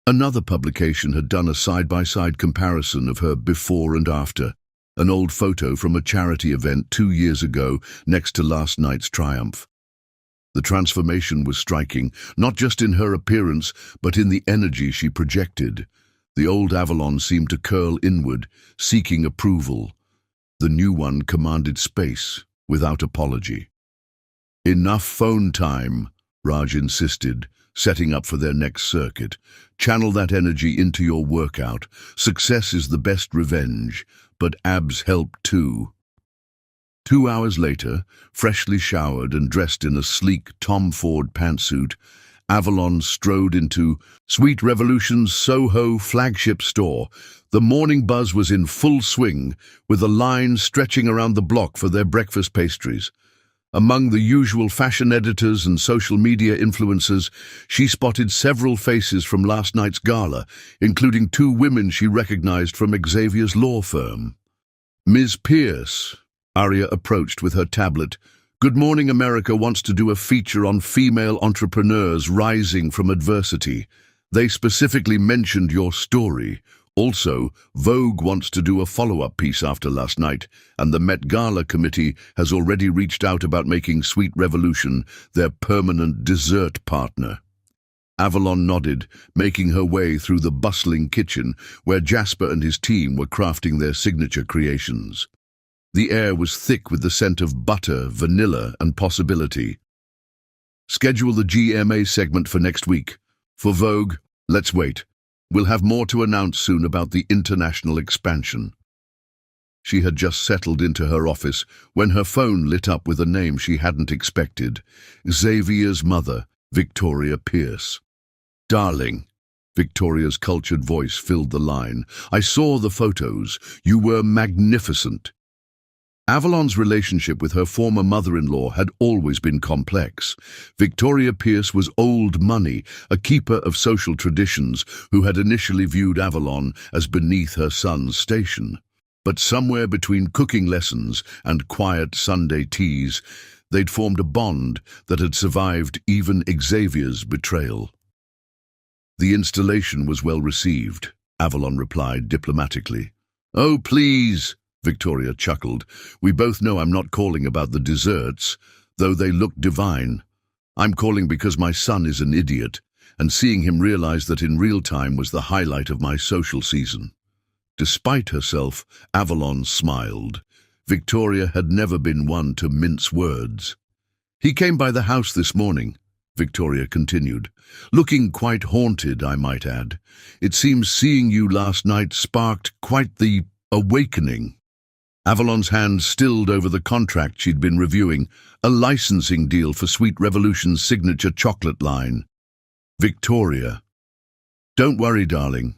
Speaker 1: Another publication had done a side-by-side comparison of her before and after, an old photo from a charity event 2 years ago next to last night's triumph. The transformation was striking, not just in her appearance, but in the energy she projected. The old Avalon seemed to curl inward, seeking approval. The new one commanded space, without apology. "Enough phone time," Raj insisted, setting up for their next circuit. "Channel that energy into your workout. Success is the best revenge, but abs help too." 2 hours later, freshly showered and dressed in a sleek Tom Ford pantsuit, Avalon strode into Sweet Revolution's Soho flagship store. The morning buzz was in full swing, with a line stretching around the block for their breakfast pastries. Among the usual fashion editors and social media influencers, she spotted several faces from last night's gala, including 2 women she recognized from Xavier's law firm. "Ms. Pierce," Aria approached with her tablet. "Good Morning America wants to do a feature on female entrepreneurs rising from adversity. They specifically mentioned your story. Also, Vogue wants to do a follow-up piece after last night, and the Met Gala committee has already reached out about making Sweet Revolution their permanent dessert partner." Avalon nodded, making her way through the bustling kitchen where Jasper and his team were crafting their signature creations. The air was thick with the scent of butter, vanilla, and possibility. "Schedule the GMA segment for next week. For Vogue, let's wait. We'll have more to announce soon about the international expansion." She had just settled into her office when her phone lit up with a name she hadn't expected. Xavier's mother, Victoria Pierce. "Darling," Victoria's cultured voice filled the line. "I saw the photos. You were magnificent." Avalon's relationship with her former mother-in-law had always been complex. Victoria Pierce was old money, a keeper of social traditions who had initially viewed Avalon as beneath her son's station. But somewhere between cooking lessons and quiet Sunday teas, they'd formed a bond that had survived even Xavier's betrayal. "The installation was well received," Avalon replied diplomatically. "Oh, please," Victoria chuckled. "We both know I'm not calling about the desserts, though they look divine. I'm calling because my son is an idiot, and seeing him realize that in real time was the highlight of my social season." Despite herself, Avalon smiled. Victoria had never been one to mince words. "He came by the house this morning," Victoria continued, "looking quite haunted, I might add. It seems seeing you last night sparked quite the awakening." Avalon's hand stilled over the contract she'd been reviewing, a licensing deal for Sweet Revolution's signature chocolate line. "Victoria, don't worry, darling.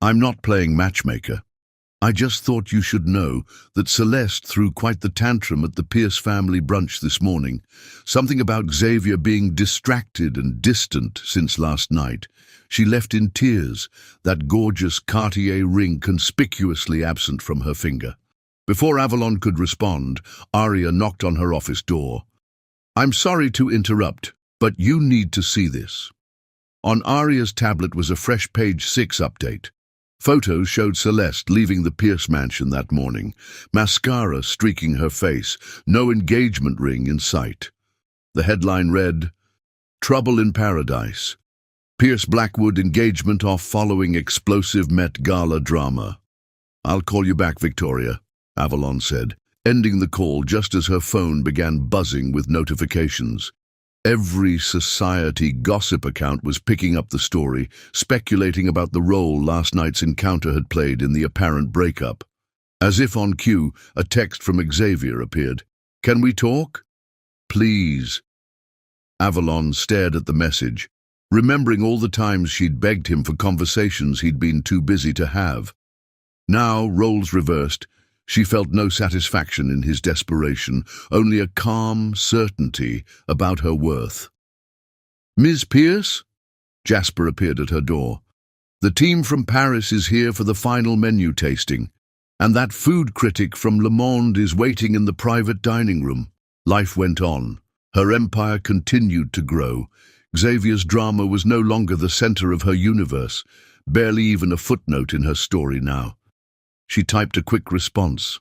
Speaker 1: I'm not playing matchmaker. I just thought you should know that Celeste threw quite the tantrum at the Pierce family brunch this morning. Something about Xavier being distracted and distant since last night. She left in tears, that gorgeous Cartier ring conspicuously absent from her finger." Before Avalon could respond, Aria knocked on her office door. "I'm sorry to interrupt, but you need to see this." On Aria's tablet was a fresh page 6 update. Photos showed Celeste leaving the Pierce mansion that morning, mascara streaking her face, no engagement ring in sight. The headline read, "Trouble in Paradise. Pierce Blackwood engagement off following explosive Met Gala drama." "I'll call you back, Victoria," Avalon said, ending the call just as her phone began buzzing with notifications. Every society gossip account was picking up the story, speculating about the role last night's encounter had played in the apparent breakup. As if on cue, a text from Xavier appeared. "Can we talk?" "Please." Avalon stared at the message, remembering all the times she'd begged him for conversations he'd been too busy to have. Now, roles reversed, she felt no satisfaction in his desperation, only a calm certainty about her worth. "Ms. Pierce?" Jasper appeared at her door. "The team from Paris is here for the final menu tasting, and that food critic from Le Monde is waiting in the private dining room." Life went on. Her empire continued to grow. Xavier's drama was no longer the center of her universe, barely even a footnote in her story now. She typed a quick response.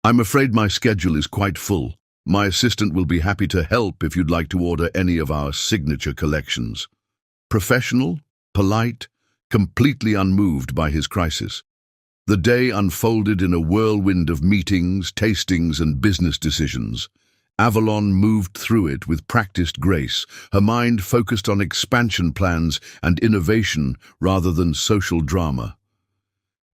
Speaker 1: "I'm afraid my schedule is quite full. My assistant will be happy to help if you'd like to order any of our signature collections." Professional, polite, completely unmoved by his crisis. The day unfolded in a whirlwind of meetings, tastings, and business decisions. Avalon moved through it with practiced grace, her mind focused on expansion plans and innovation rather than social drama.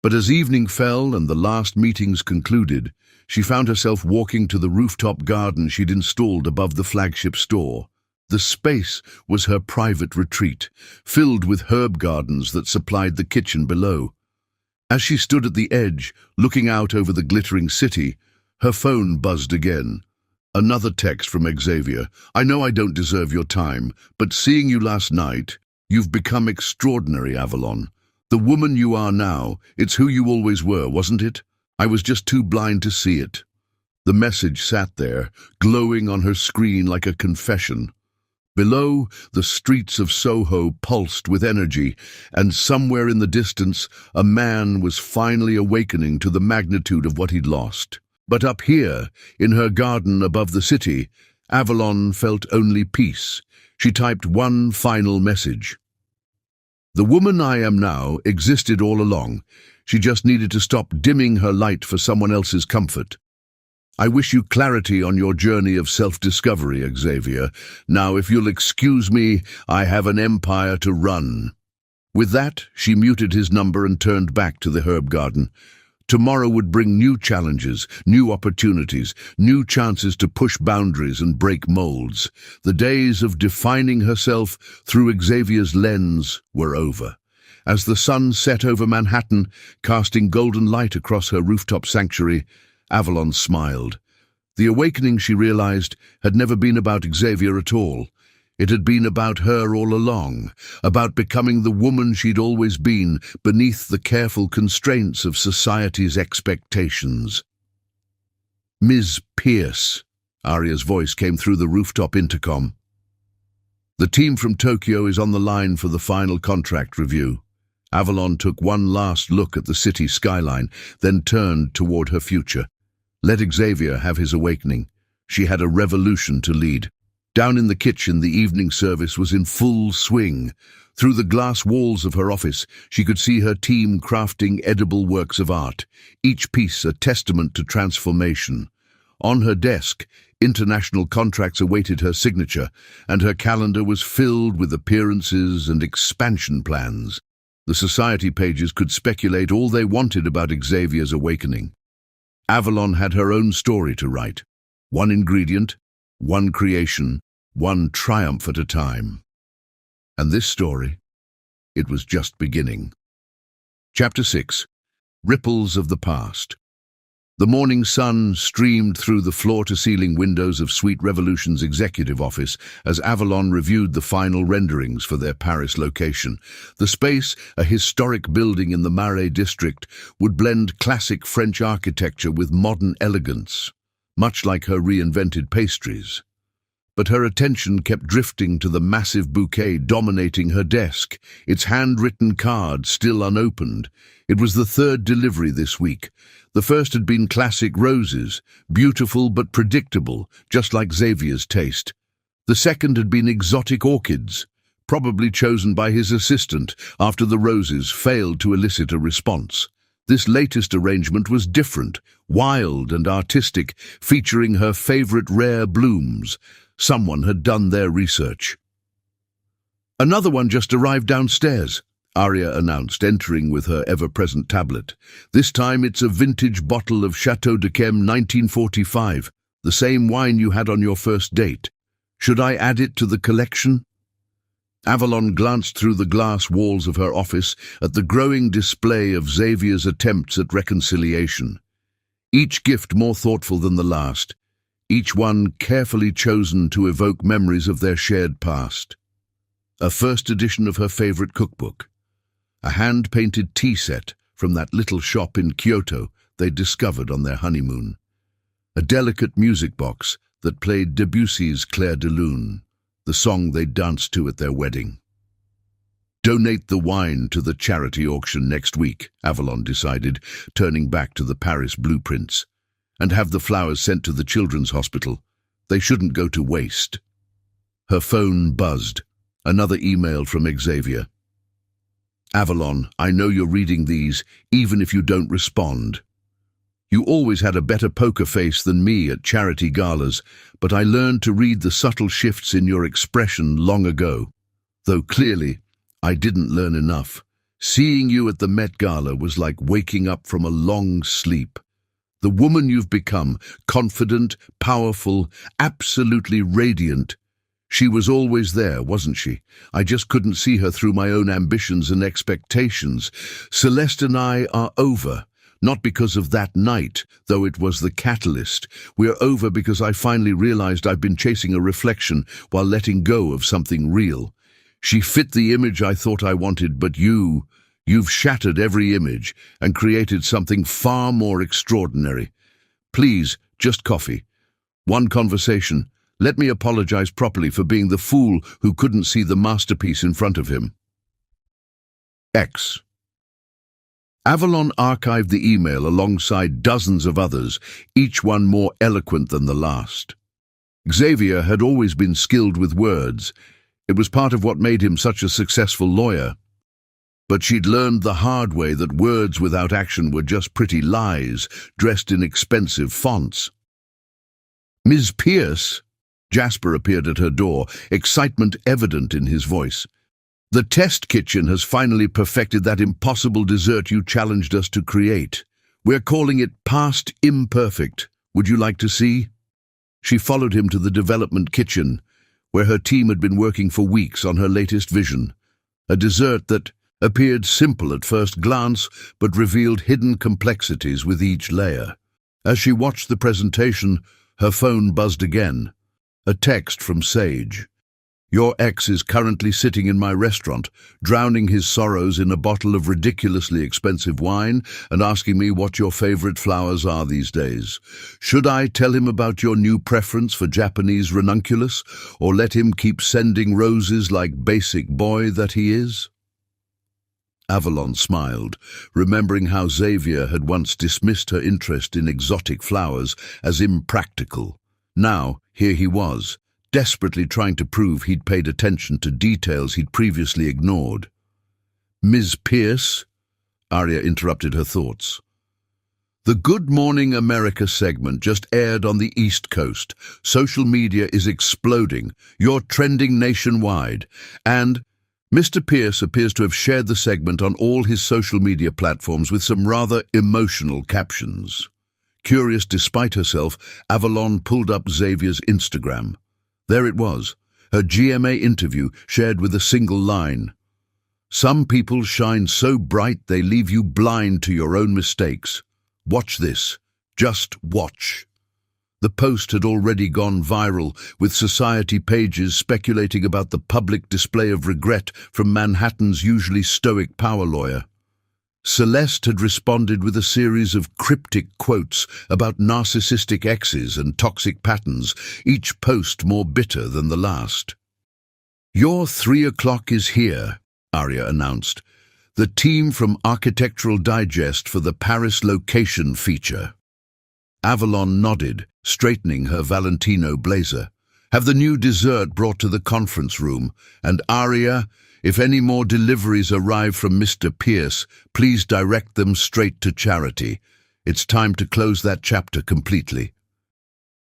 Speaker 1: But as evening fell and the last meetings concluded, she found herself walking to the rooftop garden she'd installed above the flagship store. The space was her private retreat, filled with herb gardens that supplied the kitchen below. As she stood at the edge, looking out over the glittering city, her phone buzzed again. Another text from Xavier. "I know I don't deserve your time, but seeing you last night, you've become extraordinary, Avalon. The woman you are now, it's who you always were, wasn't it? I was just too blind to see it." The message sat there, glowing on her screen like a confession. Below, the streets of Soho pulsed with energy, and somewhere in the distance, a man was finally awakening to the magnitude of what he'd lost. But up here, in her garden above the city, Avalon felt only peace. She typed one final message. "The woman I am now existed all along. She just needed to stop dimming her light for someone else's comfort. I wish you clarity on your journey of self-discovery, Xavier. Now, if you'll excuse me, I have an empire to run." With that, she muted his number and turned back to the herb garden. Tomorrow would bring new challenges, new opportunities, new chances to push boundaries and break molds. The days of defining herself through Xavier's lens were over. As the sun set over Manhattan, casting golden light across her rooftop sanctuary, Avalon smiled. The awakening, she realized, had never been about Xavier at all. It had been about her all along, about becoming the woman she'd always been beneath the careful constraints of society's expectations. "Ms. Pierce," Arya's voice came through the rooftop intercom. "The team from Tokyo is on the line for the final contract review." Avalon took one last look at the city skyline, then turned toward her future. Let Xavier have his awakening. She had a revolution to lead. Down in the kitchen, the evening service was in full swing. Through the glass walls of her office, she could see her team crafting edible works of art, each piece a testament to transformation. On her desk, international contracts awaited her signature, and her calendar was filled with appearances and expansion plans. The society pages could speculate all they wanted about Xavier's awakening. Avalon had her own story to write. One ingredient, one creation, one triumph at a time. And this story, it was just beginning. Chapter 6. Ripples of the Past. The morning sun streamed through the floor-to-ceiling windows of Sweet Revolution's executive office as Avalon reviewed the final renderings for their Paris location. The space, a historic building in the Marais district, would blend classic French architecture with modern elegance, much like her reinvented pastries. But her attention kept drifting to the massive bouquet dominating her desk, its handwritten card still unopened. It was the third delivery this week. The first had been classic roses, beautiful but predictable, just like Xavier's taste. The second had been exotic orchids, probably chosen by his assistant after the roses failed to elicit a response. This latest arrangement was different, wild and artistic, featuring her favorite rare blooms. Someone had done their research. "Another one just arrived downstairs," Arya announced, entering with her ever-present tablet. "This time it's a vintage bottle of Chateau de Chem 1945, the same wine you had on your first date. Should I add it to the collection?" Avalon glanced through the glass walls of her office at the growing display of Xavier's attempts at reconciliation. Each gift more thoughtful than the last, each one carefully chosen to evoke memories of their shared past. A first edition of her favorite cookbook, a hand-painted tea set from that little shop in Kyoto they'd discovered on their honeymoon, a delicate music box that played Debussy's Clair de Lune, the song they'd danced to at their wedding. Donate the wine to the charity auction next week, Avalon decided, turning back to the Paris blueprints. And have the flowers sent to the children's hospital. They shouldn't go to waste. Her phone buzzed. Another email from Xavier. Avalon, I know you're reading these, even if you don't respond. You always had a better poker face than me at charity galas, but I learned to read the subtle shifts in your expression long ago. Though clearly, I didn't learn enough. Seeing you at the Met Gala was like waking up from a long sleep. The woman you've become, confident, powerful, absolutely radiant. She was always there, wasn't she? I just couldn't see her through my own ambitions and expectations. Celeste and I are over. Not because of that night, though it was the catalyst. We're over because I finally realized I've been chasing a reflection while letting go of something real. She fit the image I thought I wanted, but you've shattered every image and created something far more extraordinary. Please, just coffee. One conversation. Let me apologize properly for being the fool who couldn't see the masterpiece in front of him. X. Avalon archived the email alongside dozens of others, each one more eloquent than the last. Xavier had always been skilled with words. It was part of what made him such a successful lawyer. But she'd learned the hard way that words without action were just pretty lies, dressed in expensive fonts. Ms. Pierce? Jasper appeared at her door, excitement evident in his voice. The test kitchen has finally perfected that impossible dessert you challenged us to create. We're calling it Past Imperfect. Would you like to see? She followed him to the development kitchen, where her team had been working for weeks on her latest vision. A dessert that appeared simple at first glance, but revealed hidden complexities with each layer. As she watched the presentation, her phone buzzed again. A text from Sage. Your ex is currently sitting in my restaurant, drowning his sorrows in a bottle of ridiculously expensive wine and asking me what your favorite flowers are these days. Should I tell him about your new preference for Japanese ranunculus, or let him keep sending roses like basic boy that he is? Avalon smiled, remembering how Xavier had once dismissed her interest in exotic flowers as impractical. Now, here he was, desperately trying to prove he'd paid attention to details he'd previously ignored. Ms. Pierce? Arya interrupted her thoughts. The Good Morning America segment just aired on the East Coast. Social media is exploding. You're trending nationwide. And Mr. Pierce appears to have shared the segment on all his social media platforms with some rather emotional captions. Curious despite herself, Avalon pulled up Xavier's Instagram. There it was, her GMA interview shared with a single line. Some people shine so bright they leave you blind to your own mistakes. Watch this. Just watch. The post had already gone viral, with society pages speculating about the public display of regret from Manhattan's usually stoic power lawyer. Celeste had responded with a series of cryptic quotes about narcissistic exes and toxic patterns, each post more bitter than the last. Your 3 o'clock is here, Arya announced. The team from Architectural Digest for the Paris location feature. Avalon nodded, straightening her Valentino blazer. Have the new dessert brought to the conference room, and Arya, if any more deliveries arrive from Mr. Pierce, please direct them straight to charity. It's time to close that chapter completely.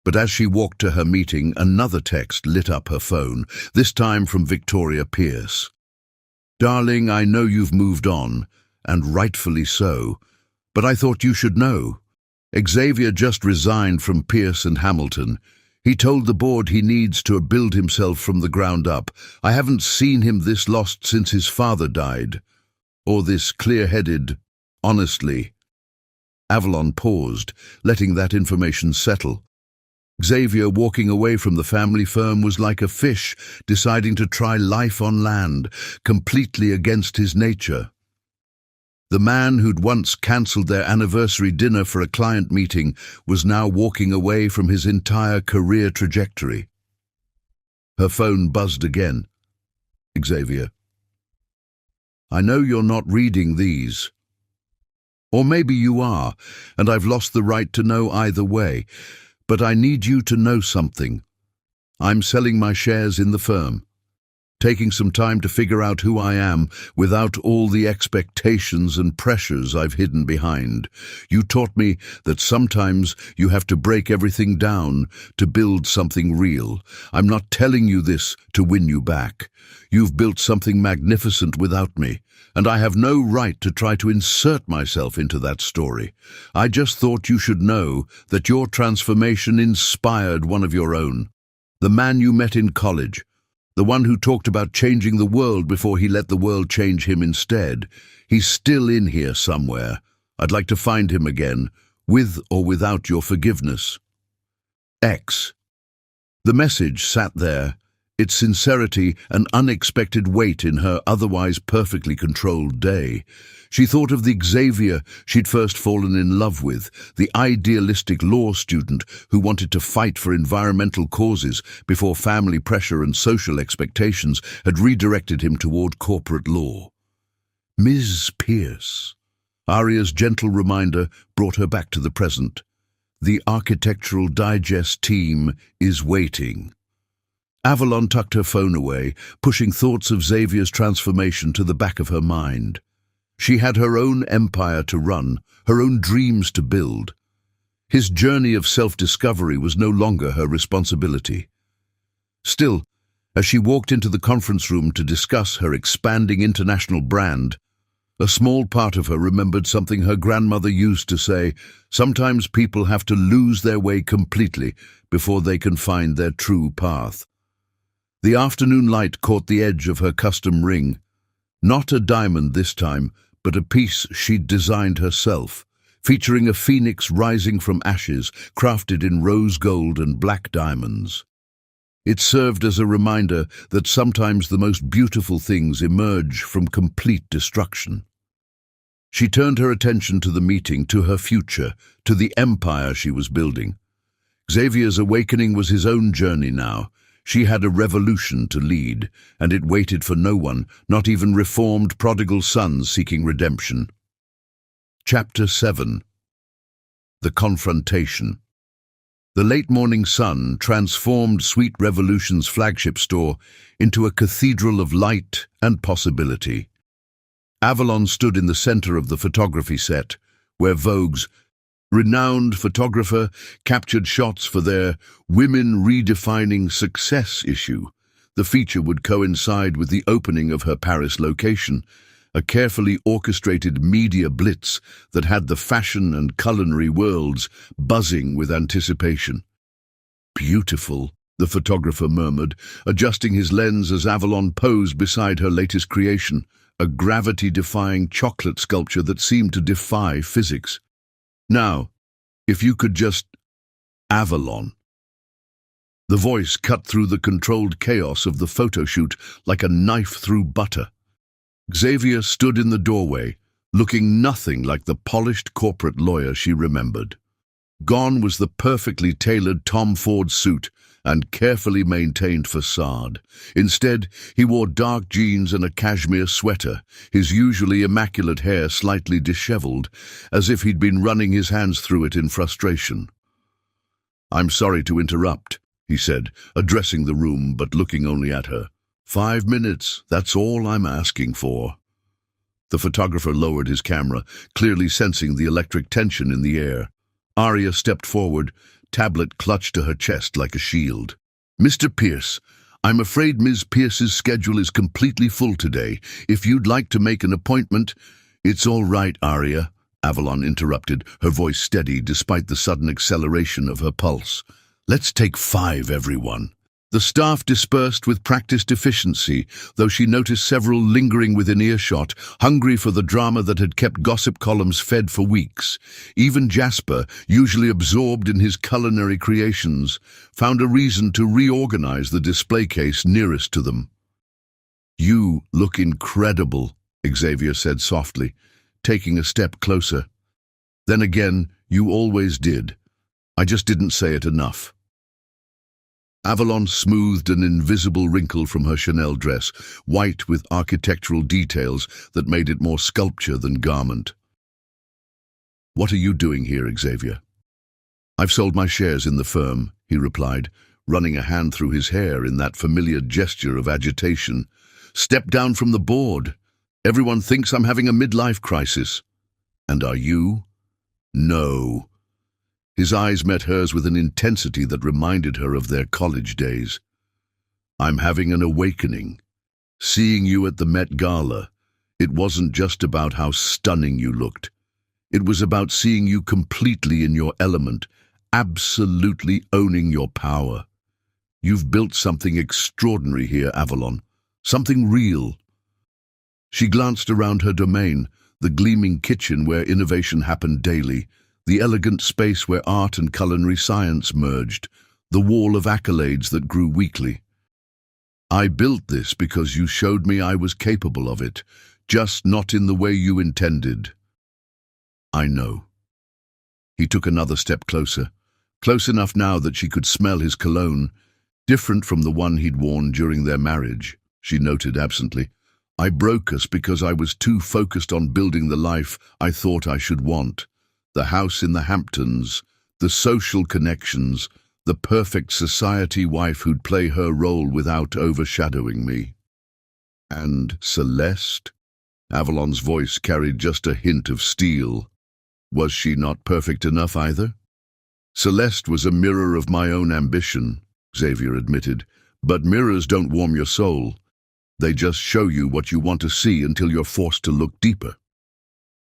Speaker 1: But as she walked to her meeting, another text lit up her phone, this time from Victoria Pierce. Darling, I know you've moved on, and rightfully so, but I thought you should know. Xavier just resigned from Pierce and Hamilton. He told the board he needs to build himself from the ground up. I haven't seen him this lost since his father died. Or this clear-headed, honestly. Avalon paused, letting that information settle. Xavier walking away from the family firm was like a fish deciding to try life on land, completely against his nature. The man who'd once cancelled their anniversary dinner for a client meeting was now walking away from his entire career trajectory. Her phone buzzed again. Xavier. I know you're not reading these. Or maybe you are, and I've lost the right to know either way. But I need you to know something. I'm selling my shares in the firm, taking some time to figure out who I am without all the expectations and pressures I've hidden behind. You taught me that sometimes you have to break everything down to build something real. I'm not telling you this to win you back. You've built something magnificent without me, and I have no right to try to insert myself into that story. I just thought you should know that your transformation inspired one of your own. The man you met in college, the one who talked about changing the world before he let the world change him instead. He's still in here somewhere. I'd like to find him again, with or without your forgiveness. X. The message sat there, its sincerity an unexpected weight in her otherwise perfectly controlled day. She thought of the Xavier she'd first fallen in love with, the idealistic law student who wanted to fight for environmental causes before family pressure and social expectations had redirected him toward corporate law. Ms. Pierce. Aria's gentle reminder brought her back to the present. The Architectural Digest team is waiting. Avalon tucked her phone away, pushing thoughts of Xavier's transformation to the back of her mind. She had her own empire to run, her own dreams to build. His journey of self-discovery was no longer her responsibility. Still, as she walked into the conference room to discuss her expanding international brand, a small part of her remembered something her grandmother used to say: sometimes people have to lose their way completely before they can find their true path. The afternoon light caught the edge of her custom ring. Not a diamond this time, but a piece she'd designed herself, featuring a phoenix rising from ashes, crafted in rose gold and black diamonds. It served as a reminder that sometimes the most beautiful things emerge from complete destruction. She turned her attention to the meeting, to her future, to the empire she was building. Xavier's awakening was his own journey now. She had a revolution to lead, and it waited for no one, not even reformed prodigal sons seeking redemption. Chapter 7. The Confrontation. The late morning sun transformed Sweet Revolution's flagship store into a cathedral of light and possibility. Avalon stood in the center of the photography set, where Vogue's renowned photographer captured shots for their Women Redefining Success issue. The feature would coincide with the opening of her Paris location, a carefully orchestrated media blitz that had the fashion and culinary worlds buzzing with anticipation. "Beautiful," the photographer murmured, adjusting his lens as Avalon posed beside her latest creation, a gravity-defying chocolate sculpture that seemed to defy physics. "Now, if you could just... Avalon." The voice cut through the controlled chaos of the photo shoot like a knife through butter. Xavier stood in the doorway, looking nothing like the polished corporate lawyer she remembered. Gone was the perfectly tailored Tom Ford suit and carefully maintained facade. Instead, he wore dark jeans and a cashmere sweater, his usually immaculate hair slightly disheveled, as if he'd been running his hands through it in frustration. "I'm sorry to interrupt," he said, addressing the room but looking only at her. 5 minutes, that's all I'm asking for." The photographer lowered his camera, clearly sensing the electric tension in the air. Aria stepped forward, tablet clutched to her chest like a shield. "Mr. Pierce, I'm afraid Ms. Pierce's schedule is completely full today. If you'd like to make an appointment—" "It's all right, Aria," Avalon interrupted, her voice steady despite the sudden acceleration of her pulse. "Let's take 5, everyone." The staff dispersed with practiced efficiency, though she noticed several lingering within earshot, hungry for the drama that had kept gossip columns fed for weeks. Even Jasper, usually absorbed in his culinary creations, found a reason to reorganize the display case nearest to them. "You look incredible," Xavier said softly, taking a step closer. "Then again, you always did. I just didn't say it enough." Avalon smoothed an invisible wrinkle from her Chanel dress, white with architectural details that made it more sculpture than garment. "What are you doing here, Xavier?" "I've sold my shares in the firm," he replied, running a hand through his hair in that familiar gesture of agitation. "Step down from the board. Everyone thinks I'm having a midlife crisis." "And are you?" "No." His eyes met hers with an intensity that reminded her of their college days. "I'm having an awakening. Seeing you at the Met Gala, it wasn't just about how stunning you looked. It was about seeing you completely in your element, absolutely owning your power. You've built something extraordinary here, Avalon. Something real." She glanced around her domain, the gleaming kitchen where innovation happened daily, the elegant space where art and culinary science merged, the wall of accolades that grew weekly. "I built this because you showed me I was capable of it, just not in the way you intended." "I know." He took another step closer, close enough now that she could smell his cologne, different from the one he'd worn during their marriage, she noted absently. "I broke us because I was too focused on building the life I thought I should want. The house in the Hamptons, the social connections, the perfect society wife who'd play her role without overshadowing me." "And Celeste?" Avalon's voice carried just a hint of steel. "Was she not perfect enough either?" "Celeste was a mirror of my own ambition," Xavier admitted, "but mirrors don't warm your soul. They just show you what you want to see until you're forced to look deeper."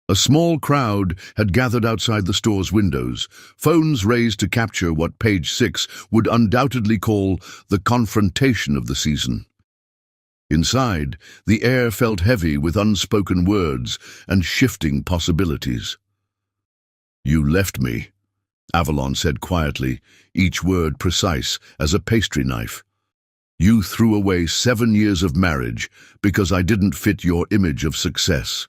Speaker 1: A small crowd had gathered outside the store's windows, phones raised to capture what Page 6 would undoubtedly call the confrontation of the season. Inside, the air felt heavy with unspoken words and shifting possibilities. "You left me," Avalon said quietly, each word precise as a pastry knife. "You threw away 7 years of marriage because I didn't fit your image of success.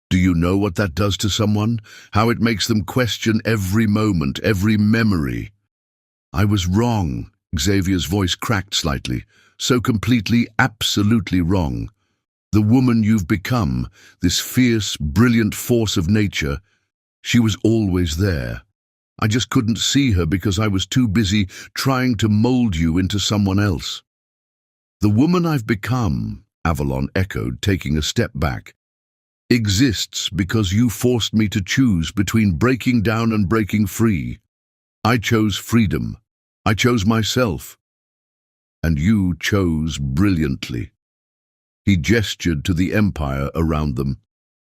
Speaker 1: Do you know what that does to someone? How it makes them question every moment, every memory." "I was wrong." Xavier's voice cracked slightly. "So completely, absolutely wrong. The woman you've become, this fierce, brilliant force of nature, she was always there. I just couldn't see her because I was too busy trying to mold you into someone else." "The woman I've become," Avalon echoed, taking a step back, "exists because you forced me to choose between breaking down and breaking free. I chose freedom. I chose myself. And you chose brilliantly." He gestured to the empire around them.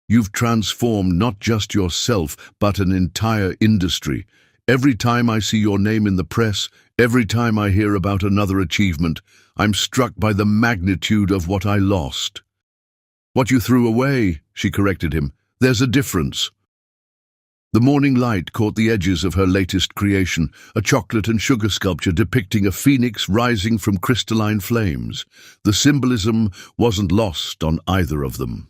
Speaker 1: "You've transformed not just yourself, but an entire industry. Every time I see your name in the press, every time I hear about another achievement, I'm struck by the magnitude of what I lost." "What you threw away," she corrected him. "There's a difference." The morning light caught the edges of her latest creation, a chocolate and sugar sculpture depicting a phoenix rising from crystalline flames. The symbolism wasn't lost on either of them.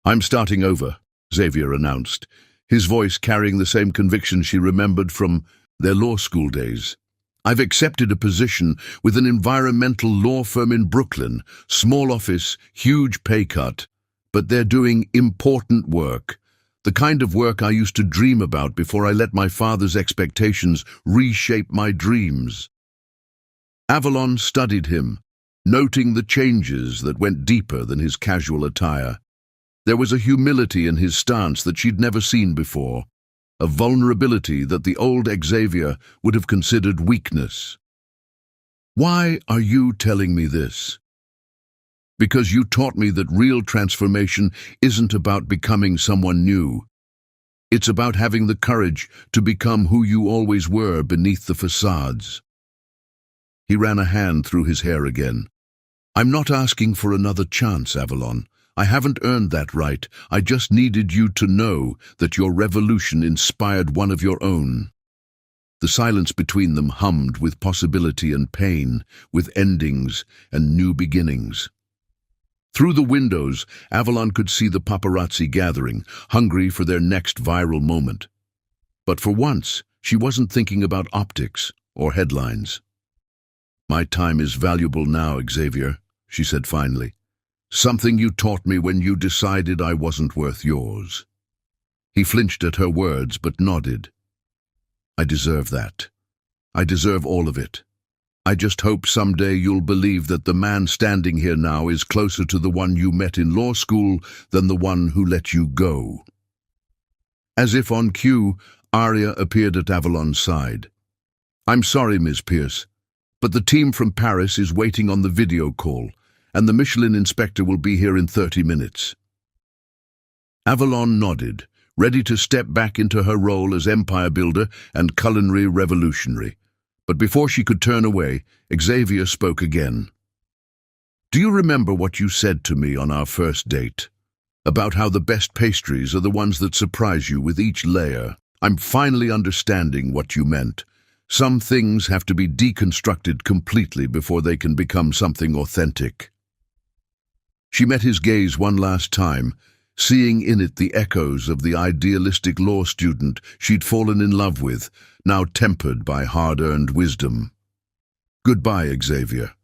Speaker 1: "I'm starting over," Xavier announced, his voice carrying the same conviction she remembered from their law school days. "I've accepted a position with an environmental law firm in Brooklyn, small office, huge pay cut, but they're doing important work. The kind of work I used to dream about before I let my father's expectations reshape my dreams." Avalon studied him, noting the changes that went deeper than his casual attire. There was a humility in his stance that she'd never seen before, a vulnerability that the old Xavier would have considered weakness. "Why are you telling me this?" "Because you taught me that real transformation isn't about becoming someone new. It's about having the courage to become who you always were beneath the facades." He ran a hand through his hair again. "I'm not asking for another chance, Avalon. I haven't earned that right. I just needed you to know that your revolution inspired one of your own." The silence between them hummed with possibility and pain, with endings and new beginnings. Through the windows, Avalon could see the paparazzi gathering, hungry for their next viral moment. But for once, she wasn't thinking about optics or headlines. My time is valuable now, Xavier, she said finally. Something you taught me when you decided I wasn't worth yours. He flinched at her words, but nodded. I deserve that. I deserve all of it. I just hope someday you'll believe that the man standing here now is closer to the one you met in law school than the one who let you go. As if on cue, Arya appeared at Avalon's side. I'm sorry, Ms. Pierce, but the team from Paris is waiting on the video call, and the Michelin inspector will be here in 30 minutes. Avalon nodded, ready to step back into her role as empire builder and culinary revolutionary. But before she could turn away, Xavier spoke again. Do you remember what you said to me on our first date? About how the best pastries are the ones that surprise you with each layer. I'm finally understanding what you meant. Some things have to be deconstructed completely before they can become something authentic. She met his gaze one last time, seeing in it the echoes of the idealistic law student she'd fallen in love with, now tempered by hard-earned wisdom. Goodbye, Xavier.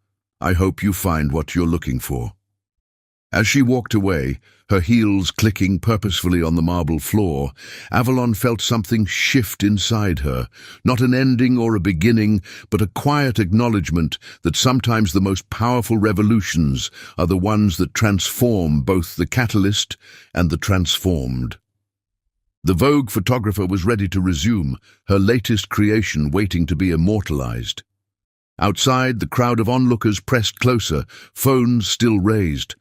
Speaker 1: I hope you find what you're looking for. As she walked away, her heels clicking purposefully on the marble floor, Avalon felt something shift inside her, not an ending or a beginning, but a quiet acknowledgement that sometimes the most powerful revolutions are the ones that transform both the catalyst and the transformed. The Vogue photographer was ready to resume, her latest creation waiting to be immortalized. Outside, the crowd of onlookers pressed closer, phones still raised.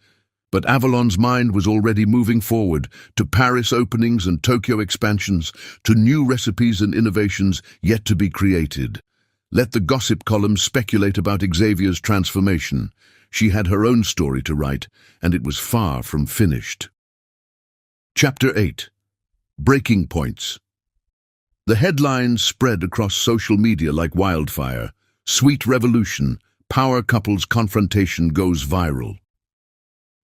Speaker 1: But Avalon's mind was already moving forward, to Paris openings and Tokyo expansions, to new recipes and innovations yet to be created. Let the gossip columns speculate about Xavier's transformation. She had her own story to write, and it was far from finished. Chapter 8. Breaking Points. The headlines spread across social media like wildfire. Sweet revolution, power couples confrontation goes viral.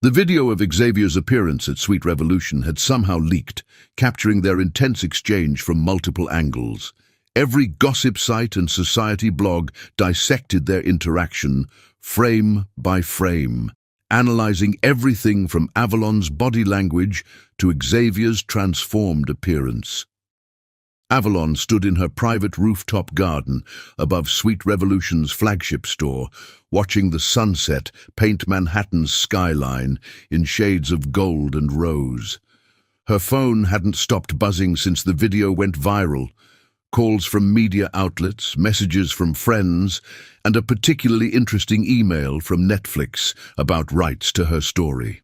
Speaker 1: The video of Xavier's appearance at Sweet Revolution had somehow leaked, capturing their intense exchange from multiple angles. Every gossip site and society blog dissected their interaction, frame by frame, analyzing everything from Avalon's body language to Xavier's transformed appearance. Avalon stood in her private rooftop garden above Sweet Revolution's flagship store, watching the sunset paint Manhattan's skyline in shades of gold and rose. Her phone hadn't stopped buzzing since the video went viral. Calls from media outlets, messages from friends, and a particularly interesting email from Netflix about rights to her story.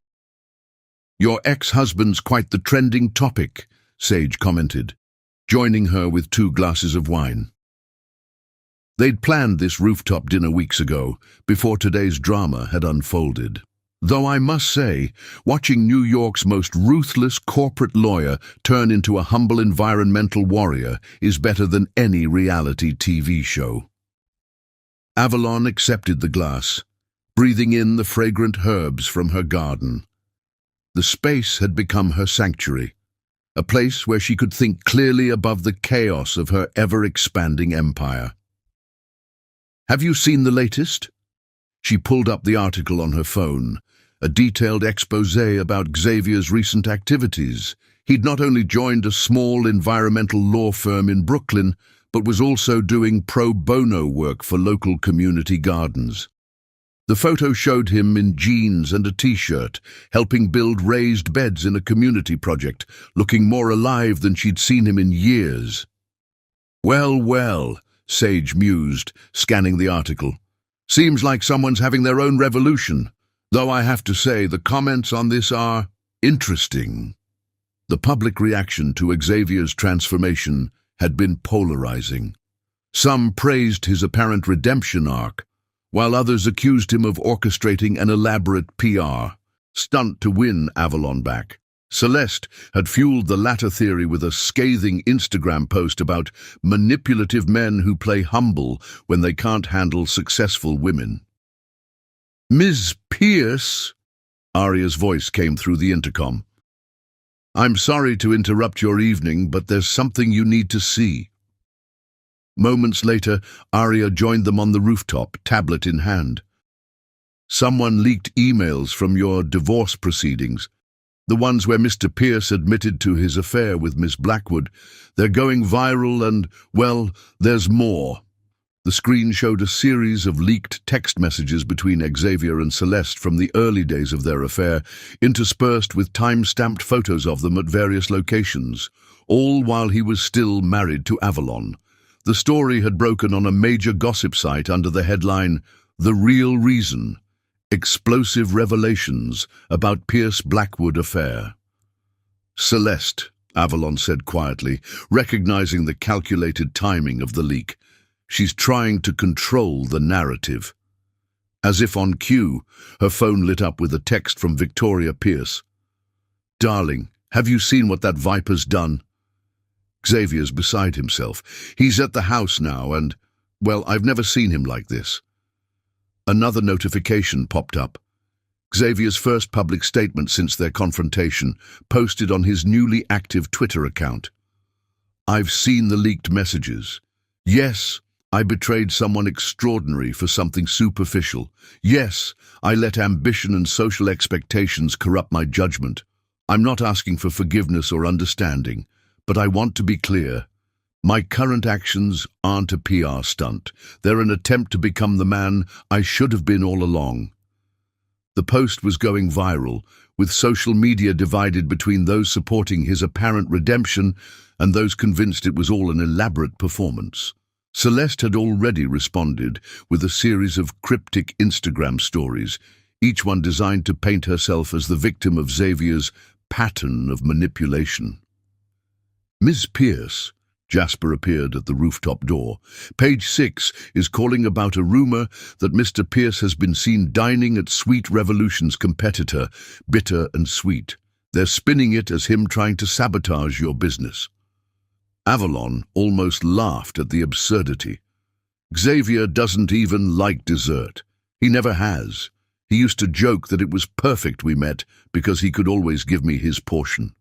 Speaker 1: Your ex-husband's quite the trending topic, Sage commented, joining her with 2 glasses of wine. They'd planned this rooftop dinner weeks ago, before today's drama had unfolded. Though I must say, watching New York's most ruthless corporate lawyer turn into a humble environmental warrior is better than any reality TV show. Avalon accepted the glass, breathing in the fragrant herbs from her garden. The space had become her sanctuary, a place where she could think clearly above the chaos of her ever-expanding empire. Have you seen the latest? She pulled up the article on her phone, a detailed exposé about Xavier's recent activities. He'd not only joined a small environmental law firm in Brooklyn, but was also doing pro bono work for local community gardens. The photo showed him in jeans and a t-shirt, helping build raised beds in a community project, looking more alive than she'd seen him in years. Well, well, Sage mused, scanning the article. Seems like someone's having their own revolution, though I have to say the comments on this are interesting. The public reaction to Xavier's transformation had been polarizing. Some praised his apparent redemption arc, while others accused him of orchestrating an elaborate PR stunt to win Avalon back. Celeste had fueled the latter theory with a scathing Instagram post about manipulative men who play humble when they can't handle successful women. Ms. Pierce, Arya's voice came through the intercom. I'm sorry to interrupt your evening, but there's something you need to see. Moments later, Arya joined them on the rooftop, tablet in hand. Someone leaked emails from your divorce proceedings. The ones where Mr. Pierce admitted to his affair with Miss Blackwood. They're going viral and, well, there's more. The screen showed a series of leaked text messages between Xavier and Celeste from the early days of their affair, interspersed with time-stamped photos of them at various locations, all while he was still married to Avalon. The story had broken on a major gossip site under the headline, "The Real Reason: Explosive Revelations About Pierce Blackwood Affair." "Celeste," Avalon said quietly, recognizing the calculated timing of the leak. "She's trying to control the narrative." As if on cue, her phone lit up with a text from Victoria Pierce. "Darling, have you seen what that viper's done?" Xavier's beside himself. "He's at the house now and, well, I've never seen him like this." Another notification popped up. Xavier's first public statement since their confrontation, posted on his newly active Twitter account. "I've seen the leaked messages. Yes, I betrayed someone extraordinary for something superficial. Yes, I let ambition and social expectations corrupt my judgment. I'm not asking for forgiveness or understanding, but I want to be clear. My current actions aren't a PR stunt. They're an attempt to become the man I should have been all along." The post was going viral, with social media divided between those supporting his apparent redemption and those convinced it was all an elaborate performance. Celeste had already responded with a series of cryptic Instagram stories, each one designed to paint herself as the victim of Xavier's pattern of manipulation. "Miss Pierce," Jasper appeared at the rooftop door. "Page 6 is calling about a rumor that Mr. Pierce has been seen dining at Sweet Revolution's competitor, Bitter and Sweet. They're spinning it as him trying to sabotage your business." Avalon almost laughed at the absurdity. "Xavier doesn't even like dessert. He never has. He used to joke that it was perfect we met because he could always give me his portion."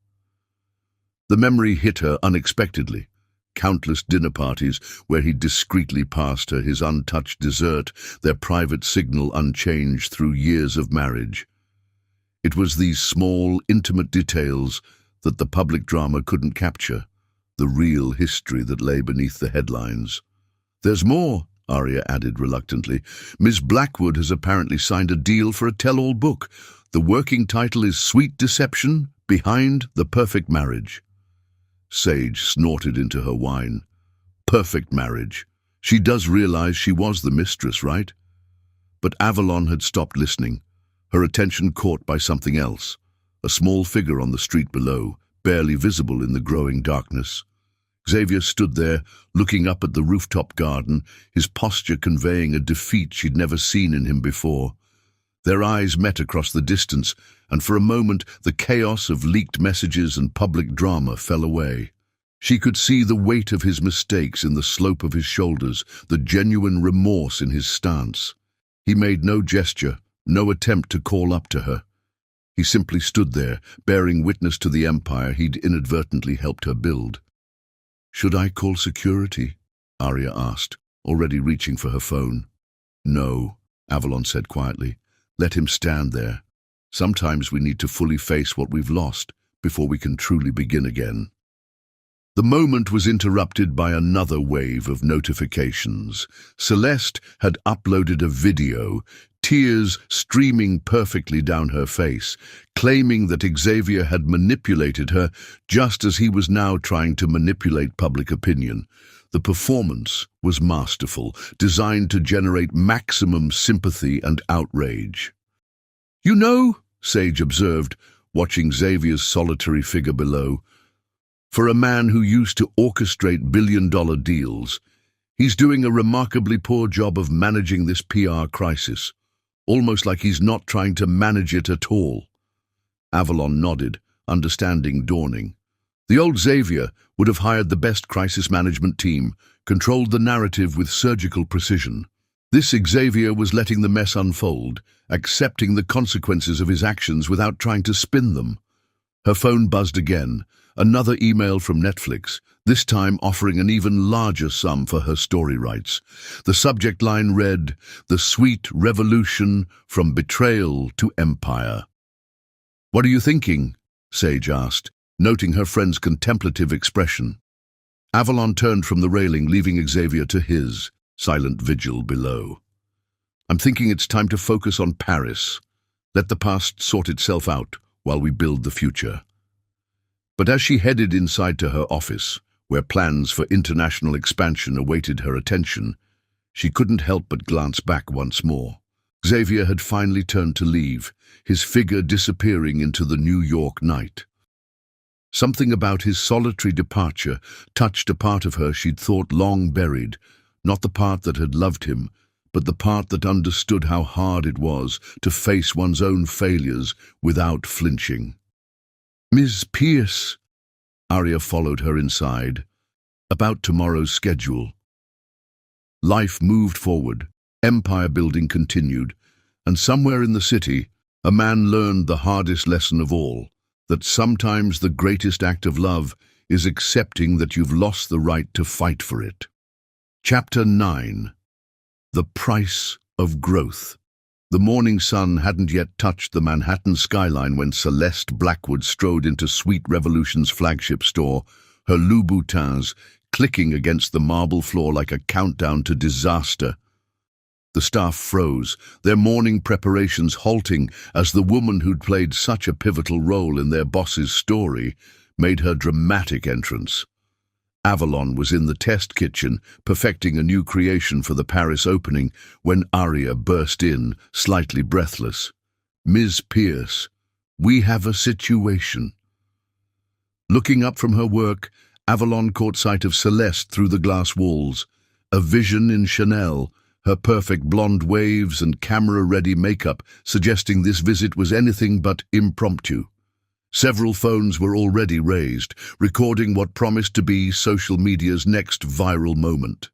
Speaker 1: The memory hit her unexpectedly. Countless dinner parties where he discreetly passed her his untouched dessert, their private signal unchanged through years of marriage. It was these small, intimate details that the public drama couldn't capture, the real history that lay beneath the headlines. "There's more," Arya added reluctantly. "Miss Blackwood has apparently signed a deal for a tell-all book. The working title is Sweet Deception: Behind the Perfect Marriage." Sage snorted into her wine. Perfect marriage. She does realize she was the mistress, right? But Avalon had stopped listening, her attention caught by something else, a small figure on the street below, barely visible in the growing darkness. Xavier stood there, looking up at the rooftop garden, his posture conveying a defeat she'd never seen in him before. Their eyes met across the distance, and for a moment the chaos of leaked messages and public drama fell away. She could see the weight of his mistakes in the slope of his shoulders, the genuine remorse in his stance. He made no gesture, no attempt to call up to her. He simply stood there, bearing witness to the empire he'd inadvertently helped her build. "Should I call security?" Arya asked, already reaching for her phone. "No," Avalon said quietly. "Let him stand there. Sometimes we need to fully face what we've lost before we can truly begin again." The moment was interrupted by another wave of notifications. Celeste had uploaded a video, tears streaming perfectly down her face, claiming that Xavier had manipulated her just as he was now trying to manipulate public opinion. The performance was masterful, designed to generate maximum sympathy and outrage. "You know," Sage observed, watching Xavier's solitary figure below, "for a man who used to orchestrate billion-dollar deals, he's doing a remarkably poor job of managing this PR crisis, almost like he's not trying to manage it at all." Avalon nodded, understanding dawning. The old Xavier would have hired the best crisis management team, controlled the narrative with surgical precision. This Xavier was letting the mess unfold, accepting the consequences of his actions without trying to spin them. Her phone buzzed again. Another email from Netflix, this time offering an even larger sum for her story rights. The subject line read, "The Sweet Revolution from Betrayal to Empire." "What are you thinking?" Sage asked, noting her friend's contemplative expression. Avalon turned from the railing, leaving Xavier to his silent vigil below. "I'm thinking it's time to focus on Paris. Let the past sort itself out while we build the future." But as she headed inside to her office, where plans for international expansion awaited her attention, she couldn't help but glance back once more. Xavier had finally turned to leave, his figure disappearing into the New York night. Something about his solitary departure touched a part of her she'd thought long buried, not the part that had loved him, but the part that understood how hard it was to face one's own failures without flinching. "Ms. Pierce," Arya followed her inside. "About tomorrow's schedule." Life moved forward, empire building continued, and somewhere in the city, a man learned the hardest lesson of all, that sometimes the greatest act of love is accepting that you've lost the right to fight for it. Chapter 9. The Price of Growth. The morning sun hadn't yet touched the Manhattan skyline when Celeste Blackwood strode into Sweet Revolution's flagship store, her Louboutins clicking against the marble floor like a countdown to disaster. The staff froze, their morning preparations halting as the woman who'd played such a pivotal role in their boss's story made her dramatic entrance. Avalon was in the test kitchen, perfecting a new creation for the Paris opening, when Arya burst in, slightly breathless. "Ms. Pierce, we have a situation." Looking up from her work, Avalon caught sight of Celeste through the glass walls, a vision in Chanel, her perfect blonde waves and camera-ready makeup suggesting this visit was anything but impromptu. Several phones were already raised, recording what promised to be social media's next viral moment.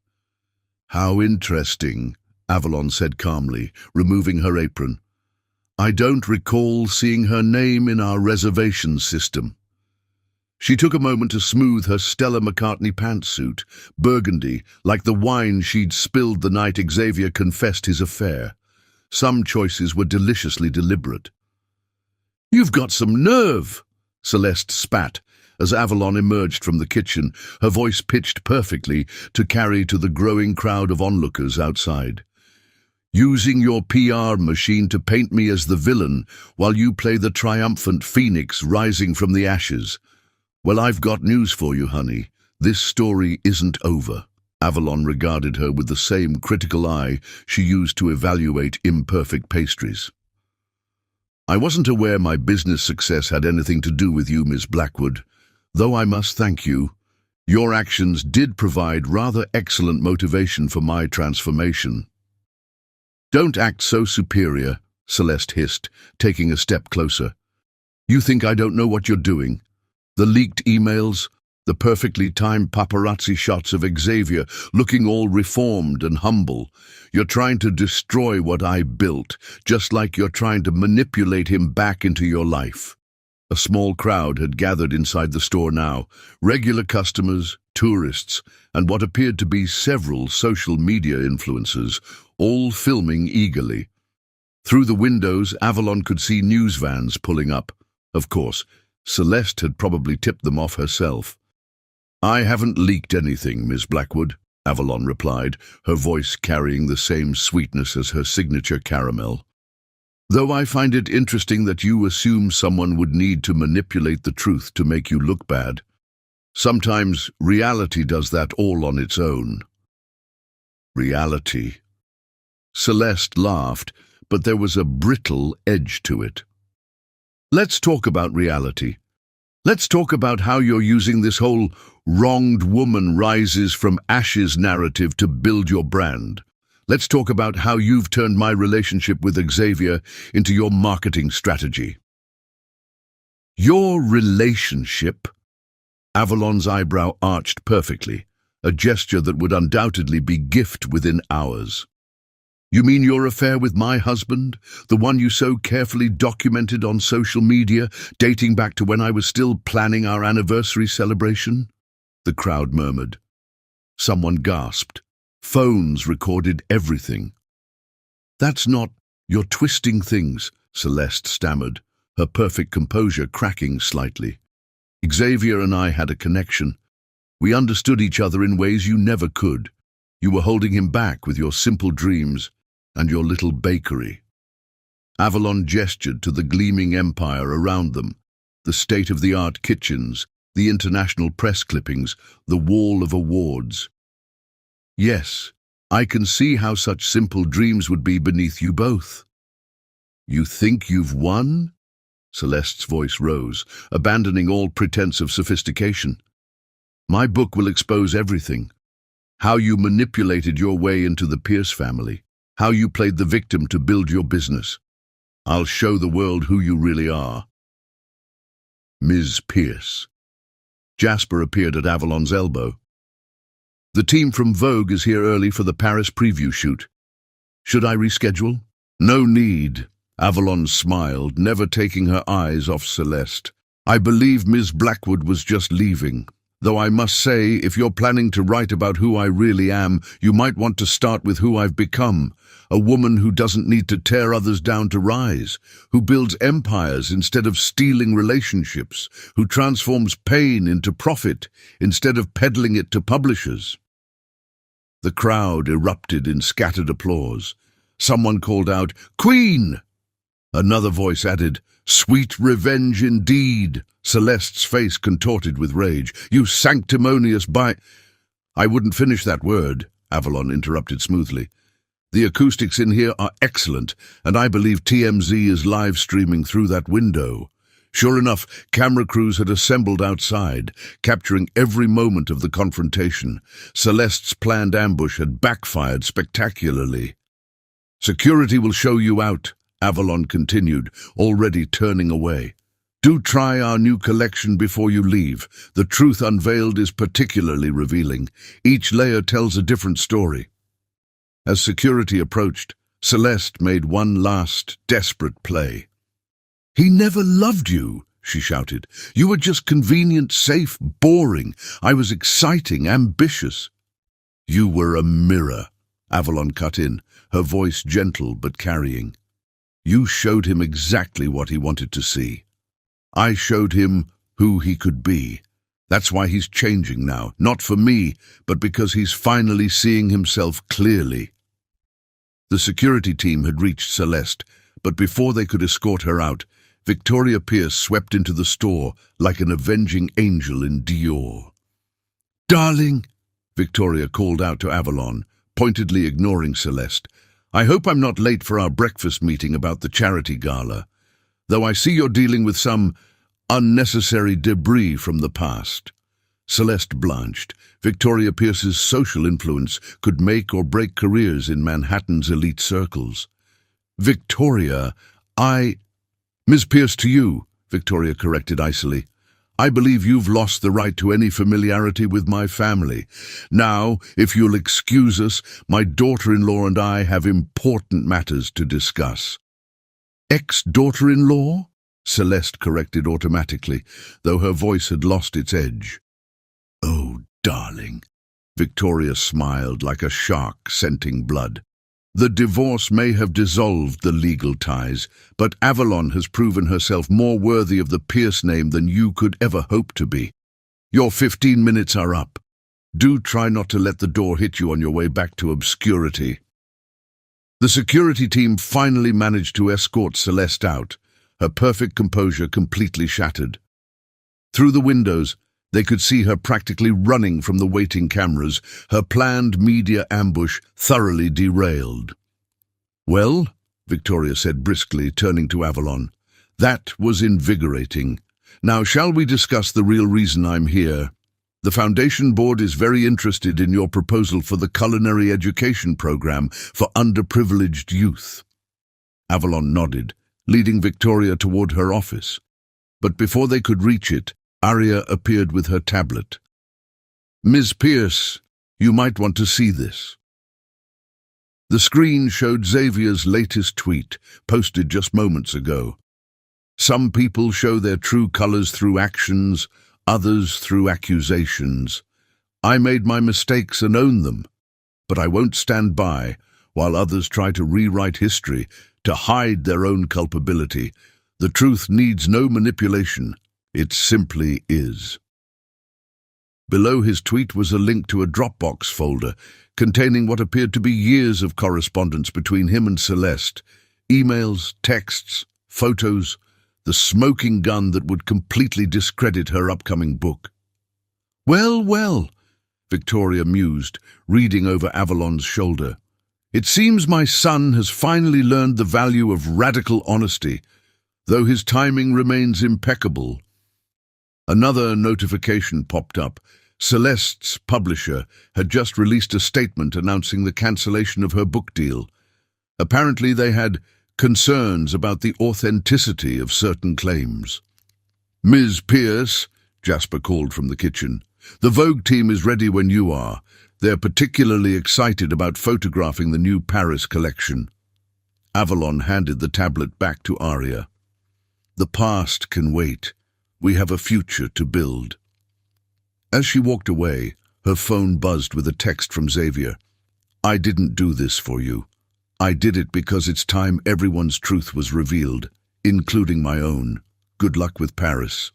Speaker 1: "How interesting," Avalon said calmly, removing her apron. "I don't recall seeing her name in our reservation system." She took a moment to smooth her Stella McCartney pantsuit, burgundy, like the wine she'd spilled the night Xavier confessed his affair. Some choices were deliciously deliberate. "You've got some nerve," Celeste spat as Avalon emerged from the kitchen, her voice pitched perfectly to carry to the growing crowd of onlookers outside. "Using your PR machine to paint me as the villain while you play the triumphant phoenix rising from the ashes. Well, I've got news for you, honey. This story isn't over." Avalon regarded her with the same critical eye she used to evaluate imperfect pastries. "I wasn't aware my business success had anything to do with you, Miss Blackwood, though I must thank you. Your actions did provide rather excellent motivation for my transformation." "Don't act so superior," Celeste hissed, taking a step closer. "You think I don't know what you're doing? The leaked emails, the perfectly timed paparazzi shots of Xavier looking all reformed and humble. You're trying to destroy what I built, just like you're trying to manipulate him back into your life." A small crowd had gathered inside the store now, regular customers, tourists, and what appeared to be several social media influencers, all filming eagerly. Through the windows, Avalon could see news vans pulling up. Of course, Celeste had probably tipped them off herself. "I haven't leaked anything, Miss Blackwood," Avalon replied, her voice carrying the same sweetness as her signature caramel. "Though I find it interesting that you assume someone would need to manipulate the truth to make you look bad. Sometimes reality does that all on its own." "Reality?" Celeste laughed, but there was a brittle edge to it. "Let's talk about reality. Let's talk about how you're using this whole wronged woman rises from ashes narrative to build your brand. Let's talk about how you've turned my relationship with Xavier into your marketing strategy." "Your relationship?" Avalon's eyebrow arched perfectly, a gesture that would undoubtedly be gift within hours. You mean your affair with my husband? The one you so carefully documented on social media, dating back to when I was still planning our anniversary celebration? The crowd murmured. Someone gasped. Phones recorded everything. That's not... You're twisting things, Celeste stammered, her perfect composure cracking slightly. Xavier and I had a connection. We understood each other in ways you never could. You were holding him back with your simple dreams and your little bakery. Avalon gestured to the gleaming empire around them, the state-of-the-art kitchens, the international press clippings, the wall of awards. Yes, I can see how such simple dreams would be beneath you both. You think you've won? Celeste's voice rose, abandoning all pretense of sophistication. My book will expose everything. How you manipulated your way into the Pierce family. How you played the victim to build your business. I'll show the world who you really are. Ms. Pierce. Jasper appeared at Avalon's elbow. The team from Vogue is here early for the Paris preview shoot. Should I reschedule? No need. Avalon smiled, never taking her eyes off Celeste. I believe Ms. Blackwood was just leaving. Though I must say, if you're planning to write about who I really am, you might want to start with who I've become. A woman who doesn't need to tear others down to rise, who builds empires instead of stealing relationships, who transforms pain into profit instead of peddling it to publishers. The crowd erupted in scattered applause. Someone called out, "Queen!" Another voice added, "Sweet revenge indeed." Celeste's face contorted with rage. "You sanctimonious I wouldn't finish that word," Avalon interrupted smoothly. "The acoustics in here are excellent, and I believe TMZ is live streaming through that window." Sure enough, camera crews had assembled outside, capturing every moment of the confrontation. Celeste's planned ambush had backfired spectacularly. "Security will show you out," Avalon continued, already turning away. "Do try our new collection before you leave. The truth unveiled is particularly revealing. Each layer tells a different story." As security approached, Celeste made one last, desperate play. "He never loved you," she shouted. "You were just convenient, safe, boring. I was exciting, ambitious." "You were a mirror," Avalon cut in, her voice gentle but carrying. "You showed him exactly what he wanted to see. I showed him who he could be. That's why he's changing now, not for me, but because he's finally seeing himself clearly." The security team had reached Celeste, but before they could escort her out, Victoria Pierce swept into the store like an avenging angel in Dior. "Darling," Victoria called out to Avalon, pointedly ignoring Celeste, "I hope I'm not late for our breakfast meeting about the charity gala, though I see you're dealing with some unnecessary debris from the past." Celeste blanched. Victoria Pierce's social influence could make or break careers in Manhattan's elite circles. "Victoria, Ms. Pierce to you," Victoria corrected icily. "I believe you've lost the right to any familiarity with my family. Now, if you'll excuse us, my daughter-in-law and I have important matters to discuss." "Ex-daughter-in-law?" Celeste corrected automatically, though her voice had lost its edge. "Oh, darling." Victoria smiled like a shark scenting blood. "The divorce may have dissolved the legal ties, but Avalon has proven herself more worthy of the Pierce name than you could ever hope to be. Your 15 minutes are up. Do try not to let the door hit you on your way back to obscurity." The security team finally managed to escort Celeste out, her perfect composure completely shattered. Through the windows, they could see her practically running from the waiting cameras, her planned media ambush thoroughly derailed. "Well," Victoria said briskly, turning to Avalon, "that was invigorating. Now shall we discuss the real reason I'm here? The Foundation Board is very interested in your proposal for the culinary education program for underprivileged youth." Avalon nodded, leading Victoria toward her office. But before they could reach it, Aria appeared with her tablet. "Ms. Pierce, you might want to see this." The screen showed Xavier's latest tweet, posted just moments ago. Some people show their true colors through actions, others through accusations. I made my mistakes and own them, but I won't stand by while others try to rewrite history to hide their own culpability. The truth needs no manipulation. It simply is. Below his tweet was a link to a Dropbox folder containing what appeared to be years of correspondence between him and Celeste. Emails, texts, photos, the smoking gun that would completely discredit her upcoming book. "Well, well," Victoria mused, reading over Avalon's shoulder. "It seems my son has finally learned the value of radical honesty, though his timing remains impeccable." Another notification popped up. Celeste's publisher had just released a statement announcing the cancellation of her book deal. Apparently they had concerns about the authenticity of certain claims. "Ms. Pierce," Jasper called from the kitchen, "the Vogue team is ready when you are. They're particularly excited about photographing the new Paris collection." Avalon handed the tablet back to Arya. "The past can wait. We have a future to build." As she walked away, her phone buzzed with a text from Xavier. "I didn't do this for you. I did it because it's time everyone's truth was revealed, including my own. Good luck with Paris."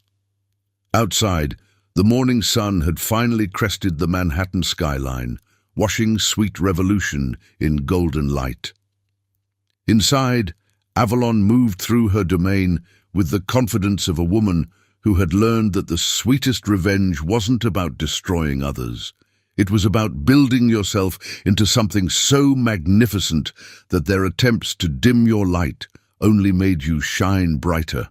Speaker 1: Outside, the morning sun had finally crested the Manhattan skyline, washing sweet revolution in golden light. Inside, Avalon moved through her domain with the confidence of a woman who had learned that the sweetest revenge wasn't about destroying others. It was about building yourself into something so magnificent that their attempts to dim your light only made you shine brighter.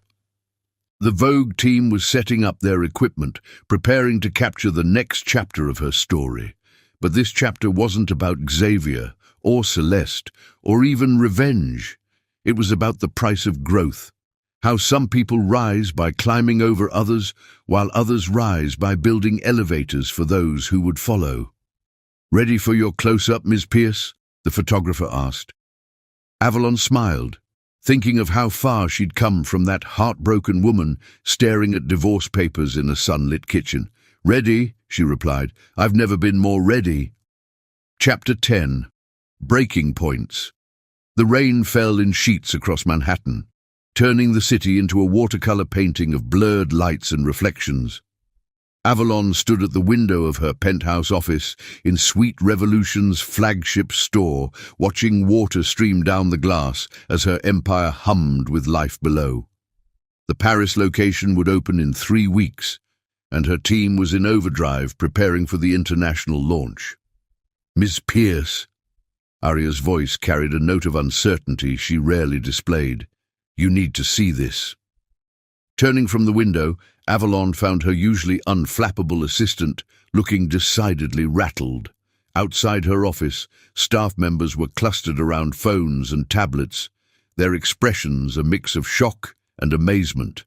Speaker 1: The Vogue team was setting up their equipment, preparing to capture the next chapter of her story. But this chapter wasn't about Xavier, or Celeste, or even revenge. It was about the price of growth. How some people rise by climbing over others, while others rise by building elevators for those who would follow. "Ready for your close-up, Ms. Pierce?" the photographer asked. Avalon smiled, thinking of how far she'd come from that heartbroken woman staring at divorce papers in a sunlit kitchen. "Ready," she replied. "I've never been more ready." Chapter 10. Breaking Points. The rain fell in sheets across Manhattan, turning the city into a watercolor painting of blurred lights and reflections. Avalon stood at the window of her penthouse office in Sweet Revolution's flagship store, watching water stream down the glass as her empire hummed with life below. The Paris location would open in 3 weeks, and her team was in overdrive preparing for the international launch. "Miss Pierce," Arya's voice carried a note of uncertainty she rarely displayed. "You need to see this." Turning from the window, Avalon found her usually unflappable assistant looking decidedly rattled. Outside her office, staff members were clustered around phones and tablets, their expressions a mix of shock and amazement.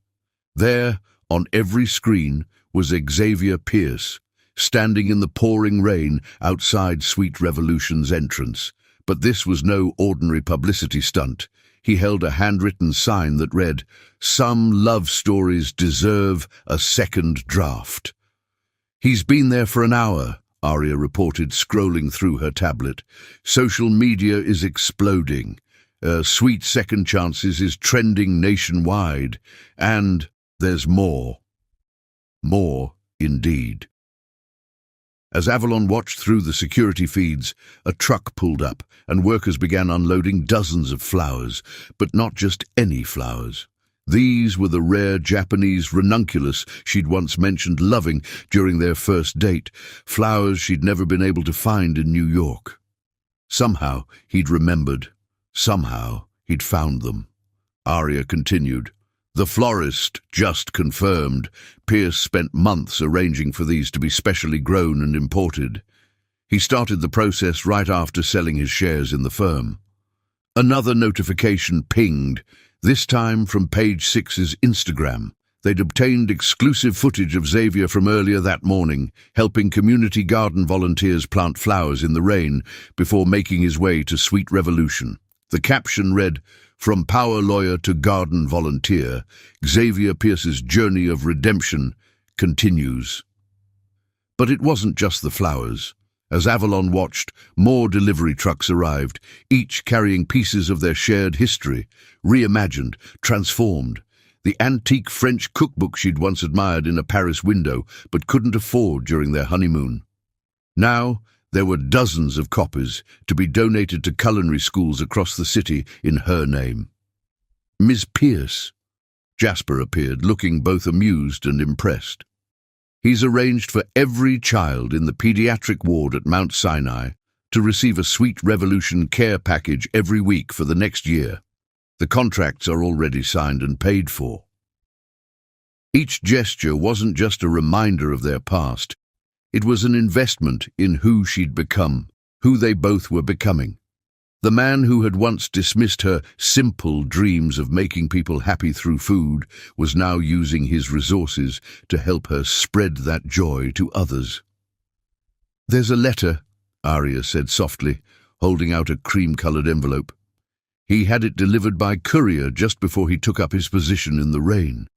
Speaker 1: There, on every screen, was Xavier Pierce, standing in the pouring rain outside Sweet Revolution's entrance. But this was no ordinary publicity stunt. He held a handwritten sign that read, "Some love stories deserve a second draft." "He's been there for an hour," Arya reported, scrolling through her tablet. "Social media is exploding. Sweet Second Chances is trending nationwide. And there's more. More, indeed." As Avalon watched through the security feeds, a truck pulled up and workers began unloading dozens of flowers, but not just any flowers. These were the rare Japanese ranunculus she'd once mentioned loving during their first date, flowers she'd never been able to find in New York. Somehow he'd remembered. Somehow he'd found them. Arya continued. "The florist just confirmed. Pierce spent months arranging for these to be specially grown and imported. He started the process right after selling his shares in the firm." Another notification pinged, this time from Page 6's Instagram. They'd obtained exclusive footage of Xavier from earlier that morning, helping community garden volunteers plant flowers in the rain before making his way to Sweet Revolution. The caption read, "From power lawyer to garden volunteer, Xavier Pierce's journey of redemption continues." But it wasn't just the flowers. As Avalon watched, more delivery trucks arrived, each carrying pieces of their shared history, reimagined, transformed. The antique French cookbook she'd once admired in a Paris window but couldn't afford during their honeymoon. Now, there were dozens of copies to be donated to culinary schools across the city in her name. "Miss Pierce." Jasper appeared, looking both amused and impressed. "He's arranged for every child in the pediatric ward at Mount Sinai to receive a Sweet Revolution care package every week for the next year. The contracts are already signed and paid for." Each gesture wasn't just a reminder of their past. It was an investment in who she'd become, who they both were becoming. The man who had once dismissed her simple dreams of making people happy through food was now using his resources to help her spread that joy to others. "There's a letter," Arya said softly, holding out a cream-colored envelope. He had it delivered by courier just before he took up his position in the rain.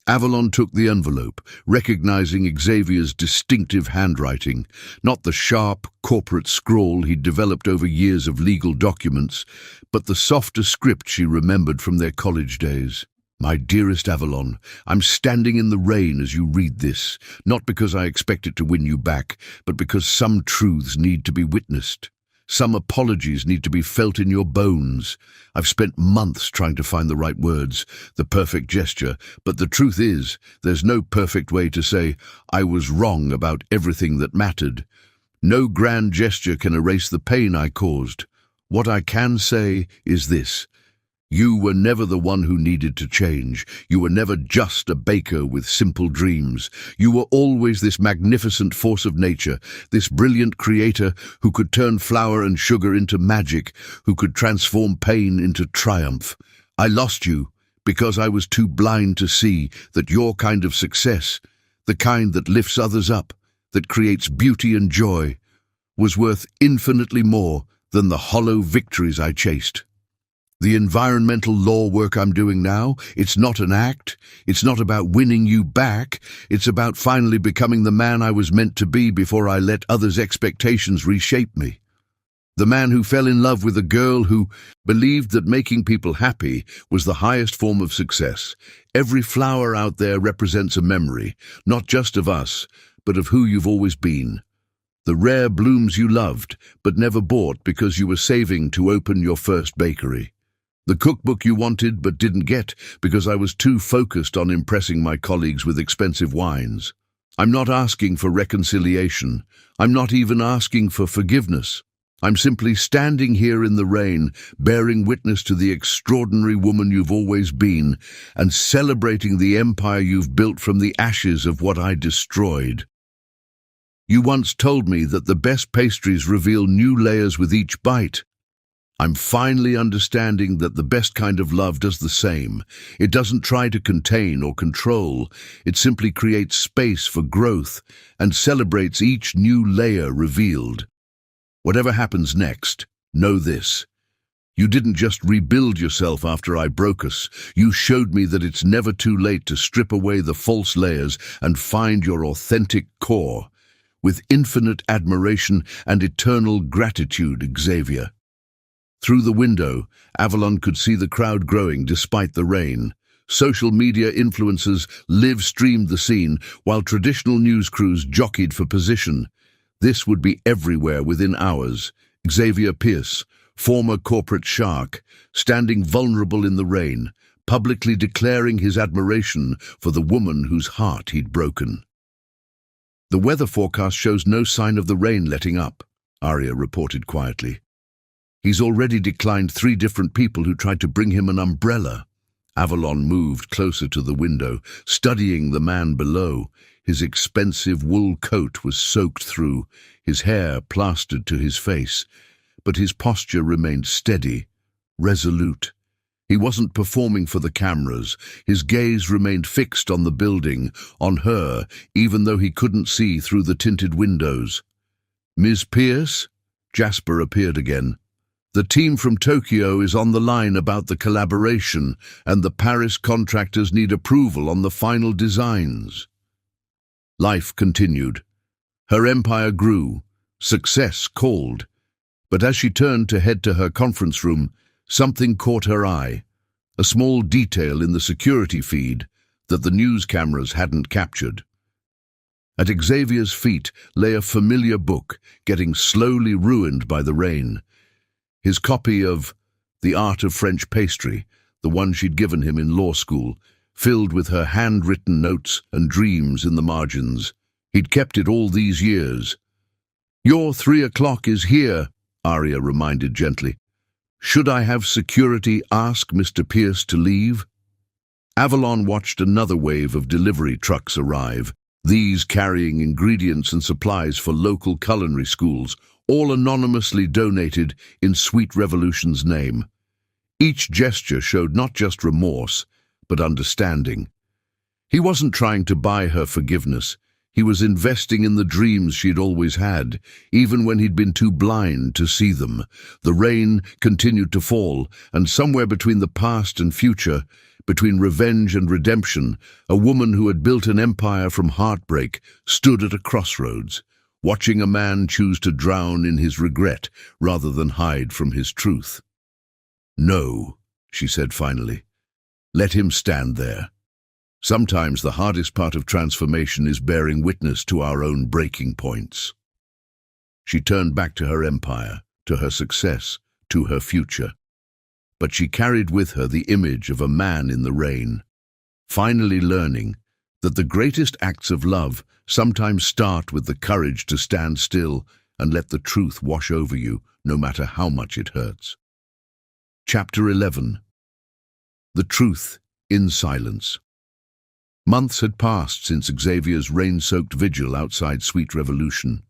Speaker 1: Avalon took the envelope, recognizing Xavier's distinctive handwriting, not the sharp, corporate scrawl he'd developed over years of legal documents, but the softer script she remembered from their college days. "My dearest Avalon, I'm standing in the rain as you read this, not because I expect it to win you back, but because some truths need to be witnessed. Some apologies need to be felt in your bones. I've spent months trying to find the right words, the perfect gesture, but the truth is, there's no perfect way to say, 'I was wrong about everything that mattered.' No grand gesture can erase the pain I caused. What I can say is this. You were never the one who needed to change. You were never just a baker with simple dreams. You were always this magnificent force of nature, this brilliant creator who could turn flour and sugar into magic, who could transform pain into triumph. I lost you because I was too blind to see that your kind of success, the kind that lifts others up, that creates beauty and joy, was worth infinitely more than the hollow victories I chased. The environmental law work I'm doing now, it's not an act, it's not about winning you back, it's about finally becoming the man I was meant to be before I let others' expectations reshape me. The man who fell in love with a girl who believed that making people happy was the highest form of success. Every flower out there represents a memory, not just of us, but of who you've always been. The rare blooms you loved, but never bought because you were saving to open your first bakery. The cookbook you wanted but didn't get because I was too focused on impressing my colleagues with expensive wines. I'm not asking for reconciliation. I'm not even asking for forgiveness. I'm simply standing here in the rain, bearing witness to the extraordinary woman you've always been, and celebrating the empire you've built from the ashes of what I destroyed. You once told me that the best pastries reveal new layers with each bite. I'm finally understanding that the best kind of love does the same. It doesn't try to contain or control. It simply creates space for growth and celebrates each new layer revealed. Whatever happens next, know this. You didn't just rebuild yourself after I broke us. You showed me that it's never too late to strip away the false layers and find your authentic core. With infinite admiration and eternal gratitude, Xavier. Through the window, Avalon could see the crowd growing despite the rain. Social media influencers live-streamed the scene, while traditional news crews jockeyed for position. This would be everywhere within hours. Xavier Pierce, former corporate shark, standing vulnerable in the rain, publicly declaring his admiration for the woman whose heart he'd broken. The weather forecast shows no sign of the rain letting up, Arya reported quietly. He's already declined 3 different people who tried to bring him an umbrella. Avalon moved closer to the window, studying the man below. His expensive wool coat was soaked through, his hair plastered to his face, but his posture remained steady, resolute. He wasn't performing for the cameras. His gaze remained fixed on the building, on her, even though he couldn't see through the tinted windows. "Ms. Pierce?" Jasper appeared again. "The team from Tokyo is on the line about the collaboration, and the Paris contractors need approval on the final designs." Life continued. Her empire grew. Success called. But as she turned to head to her conference room, something caught her eye, a small detail in the security feed that the news cameras hadn't captured. At Xavier's feet lay a familiar book, getting slowly ruined by the rain. His copy of The Art of French Pastry, the one she'd given him in law school, filled with her handwritten notes and dreams in the margins. He'd kept it all these years. "Your 3 o'clock is here," Arya reminded gently. "Should I have security ask Mr. Pierce to leave?" Avalon watched another wave of delivery trucks arrive, these carrying ingredients and supplies for local culinary schools, all anonymously donated in Sweet Revolution's name. Each gesture showed not just remorse, but understanding. He wasn't trying to buy her forgiveness. He was investing in the dreams she'd always had, even when he'd been too blind to see them. The rain continued to fall, and somewhere between the past and future, between revenge and redemption, a woman who had built an empire from heartbreak stood at a crossroads, watching a man choose to drown in his regret rather than hide from his truth. "No," she said finally. "Let him stand there. Sometimes the hardest part of transformation is bearing witness to our own breaking points." She turned back to her empire, to her success, to her future. But she carried with her the image of a man in the rain, finally learning that the greatest acts of love sometimes start with the courage to stand still and let the truth wash over you, no matter how much it hurts. Chapter 11. The Truth in Silence. Months had passed since Xavier's rain-soaked vigil outside Sweet Revolution.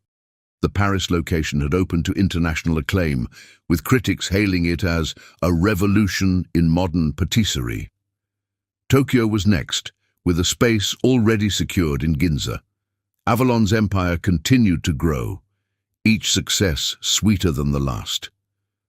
Speaker 1: The Paris location had opened to international acclaim, with critics hailing it as a revolution in modern patisserie. Tokyo was next, with a space already secured in Ginza. Avalon's empire continued to grow, each success sweeter than the last.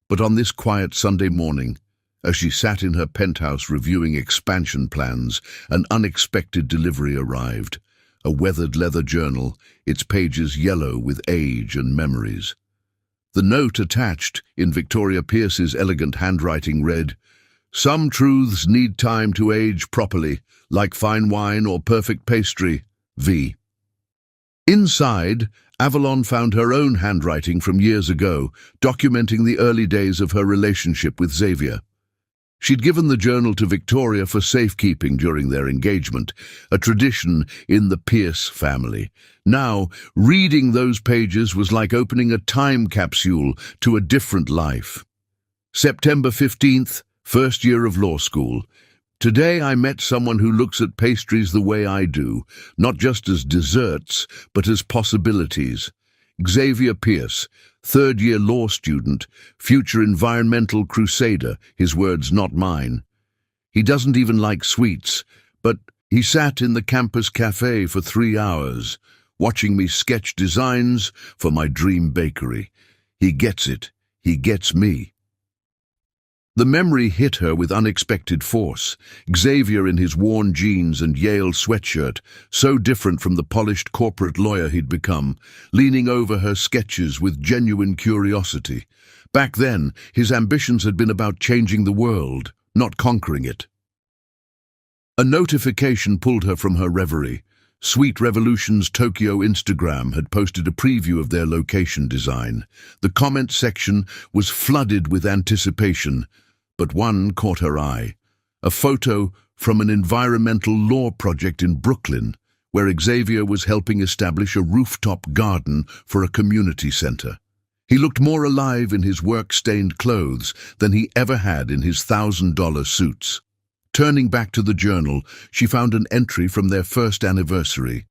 Speaker 1: But on this quiet Sunday morning, as she sat in her penthouse reviewing expansion plans, an unexpected delivery arrived. A weathered leather journal, its pages yellow with age and memories. The note attached, in Victoria Pierce's elegant handwriting, read, "Some truths need time to age properly, like fine wine or perfect pastry, V." Inside, Avalon found her own handwriting from years ago, documenting the early days of her relationship with Xavier. She'd given the journal to Victoria for safekeeping during their engagement, a tradition in the Pierce family. Now, reading those pages was like opening a time capsule to a different life. September 15th, first year of law school. Today I met someone who looks at pastries the way I do, not just as desserts, but as possibilities. Xavier Pierce, third-year law student, future environmental crusader, his words not mine. He doesn't even like sweets, but he sat in the campus cafe for 3 hours, watching me sketch designs for my dream bakery. He gets it. He gets me. The memory hit her with unexpected force. Xavier in his worn jeans and Yale sweatshirt, so different from the polished corporate lawyer he'd become, leaning over her sketches with genuine curiosity. Back then, his ambitions had been about changing the world, not conquering it. A notification pulled her from her reverie. Sweet Revolution's Tokyo Instagram had posted a preview of their location design. The comment section was flooded with anticipation, but one caught her eye. A photo from an environmental law project in Brooklyn, where Xavier was helping establish a rooftop garden for a community center. He looked more alive in his work-stained clothes than he ever had in his $1,000 suits. Turning back to the journal, she found an entry from their first anniversary.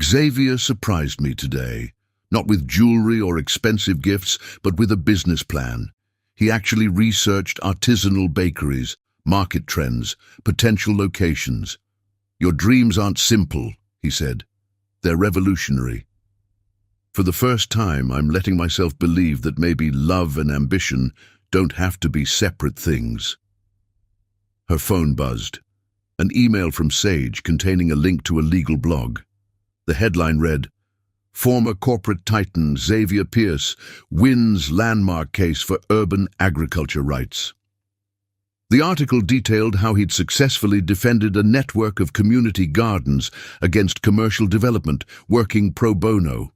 Speaker 1: "Xavier surprised me today, not with jewelry or expensive gifts, but with a business plan. He actually researched artisanal bakeries, market trends, potential locations. Your dreams aren't simple, he said. They're revolutionary. For the first time, I'm letting myself believe that maybe love and ambition don't have to be separate things. Her phone buzzed. An email from Sage containing a link to a legal blog. The headline read, "Former corporate titan Xavier Pierce wins landmark case for urban agriculture rights." The article detailed how he'd successfully defended a network of community gardens against commercial development, working pro bono.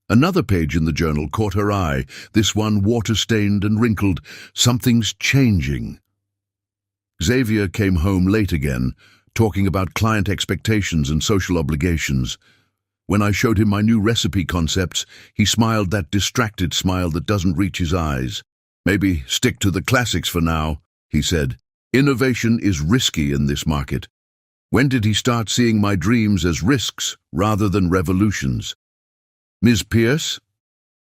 Speaker 1: Another page in the journal caught her eye, this one water-stained and wrinkled. "Something's changing." Xavier came home late again, talking about client expectations and social obligations. When I showed him my new recipe concepts, he smiled that distracted smile that doesn't reach his eyes. "Maybe stick to the classics for now," he said. "Innovation is risky in this market." When did he start seeing my dreams as risks rather than revolutions? "Ms. Pierce?"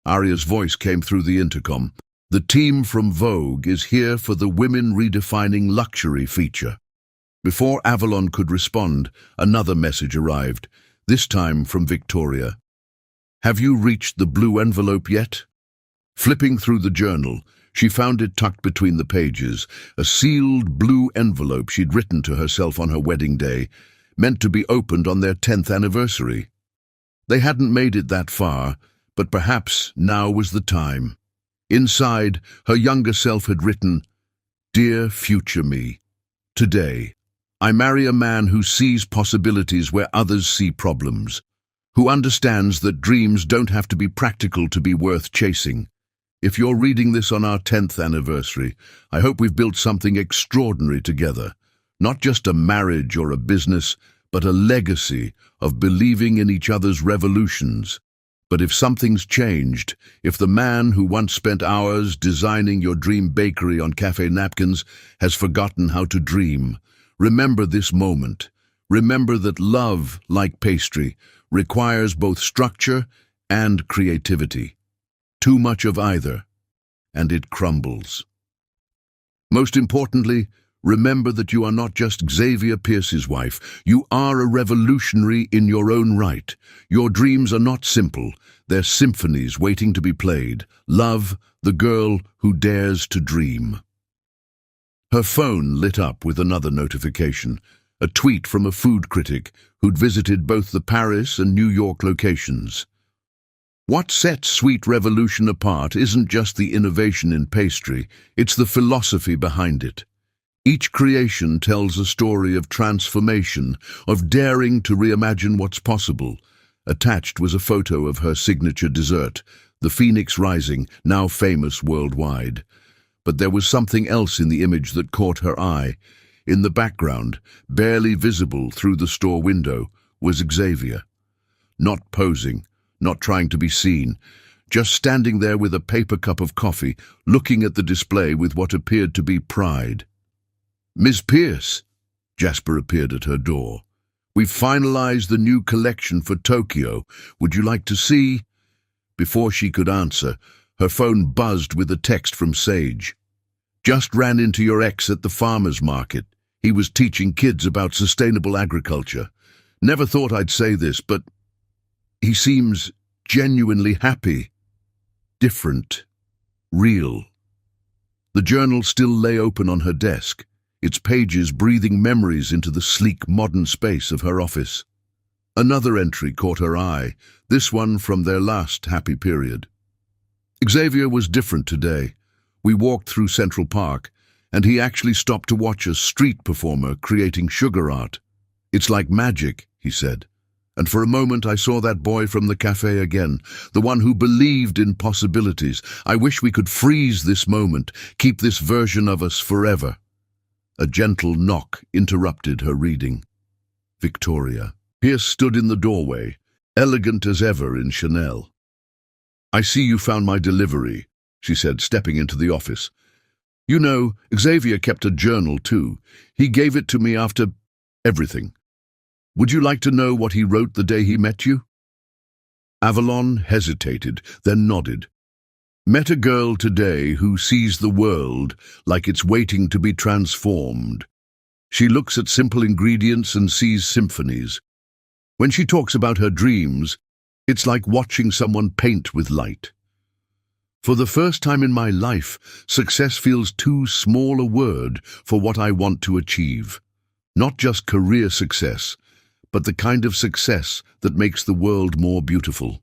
Speaker 1: Aria's voice came through the intercom. "The team from Vogue is here for the Women Redefining Luxury feature." Before Avalon could respond, another message arrived, this time from Victoria. "Have you reached the blue envelope yet?" Flipping through the journal, she found it tucked between the pages, a sealed blue envelope she'd written to herself on her wedding day, meant to be opened on their 10th anniversary. They hadn't made it that far, but perhaps now was the time. Inside, her younger self had written, "Dear future me, today, I marry a man who sees possibilities where others see problems, who understands that dreams don't have to be practical to be worth chasing. If you're reading this on our 10th anniversary, I hope we've built something extraordinary together. Not just a marriage or a business, but a legacy of believing in each other's revolutions. But if something's changed, if the man who once spent hours designing your dream bakery on cafe napkins has forgotten how to dream, remember this moment. Remember that love, like pastry, requires both structure and creativity. Too much of either, and it crumbles. Most importantly, remember that you are not just Xavier Pierce's wife. You are a revolutionary in your own right. Your dreams are not simple. They're symphonies waiting to be played. Love, the girl who dares to dream. Her phone lit up with another notification, a tweet from a food critic who'd visited both the Paris and New York locations. What sets Sweet Revolution apart isn't just the innovation in pastry, it's the philosophy behind it. Each creation tells a story of transformation, of daring to reimagine what's possible. Attached was a photo of her signature dessert, the Phoenix Rising, now famous worldwide. But there was something else in the image that caught her eye. In the background, barely visible through the store window, was Xavier. Not posing, not trying to be seen, just standing there with a paper cup of coffee, looking at the display with what appeared to be pride. "Ms. Pierce," Jasper appeared at her door. "We've finalized the new collection for Tokyo. Would you like to see?" Before she could answer, her phone buzzed with a text from Sage. "Just ran into your ex at the farmer's market. He was teaching kids about sustainable agriculture. Never thought I'd say this, but he seems genuinely happy. Different. Real." The journal still lay open on her desk, its pages breathing memories into the sleek modern space of her office. Another entry caught her eye, this one from their last happy period. Xavier was different today. We walked through Central Park, and he actually stopped to watch a street performer creating sugar art. "It's like magic," he said. And for a moment I saw that boy from the cafe again, the one who believed in possibilities. I wish we could freeze this moment, keep this version of us forever. A gentle knock interrupted her reading. Victoria. Pierce stood in the doorway, elegant as ever in Chanel. "I see you found my delivery," she said, stepping into the office. "You know, Xavier kept a journal too. He gave it to me after everything. Would you like to know what he wrote the day he met you?" Avalon hesitated, then nodded. Met a girl today who sees the world like it's waiting to be transformed. She looks at simple ingredients and sees symphonies. When she talks about her dreams, it's like watching someone paint with light. For the first time in my life, success feels too small a word for what I want to achieve. Not just career success, but the kind of success that makes the world more beautiful.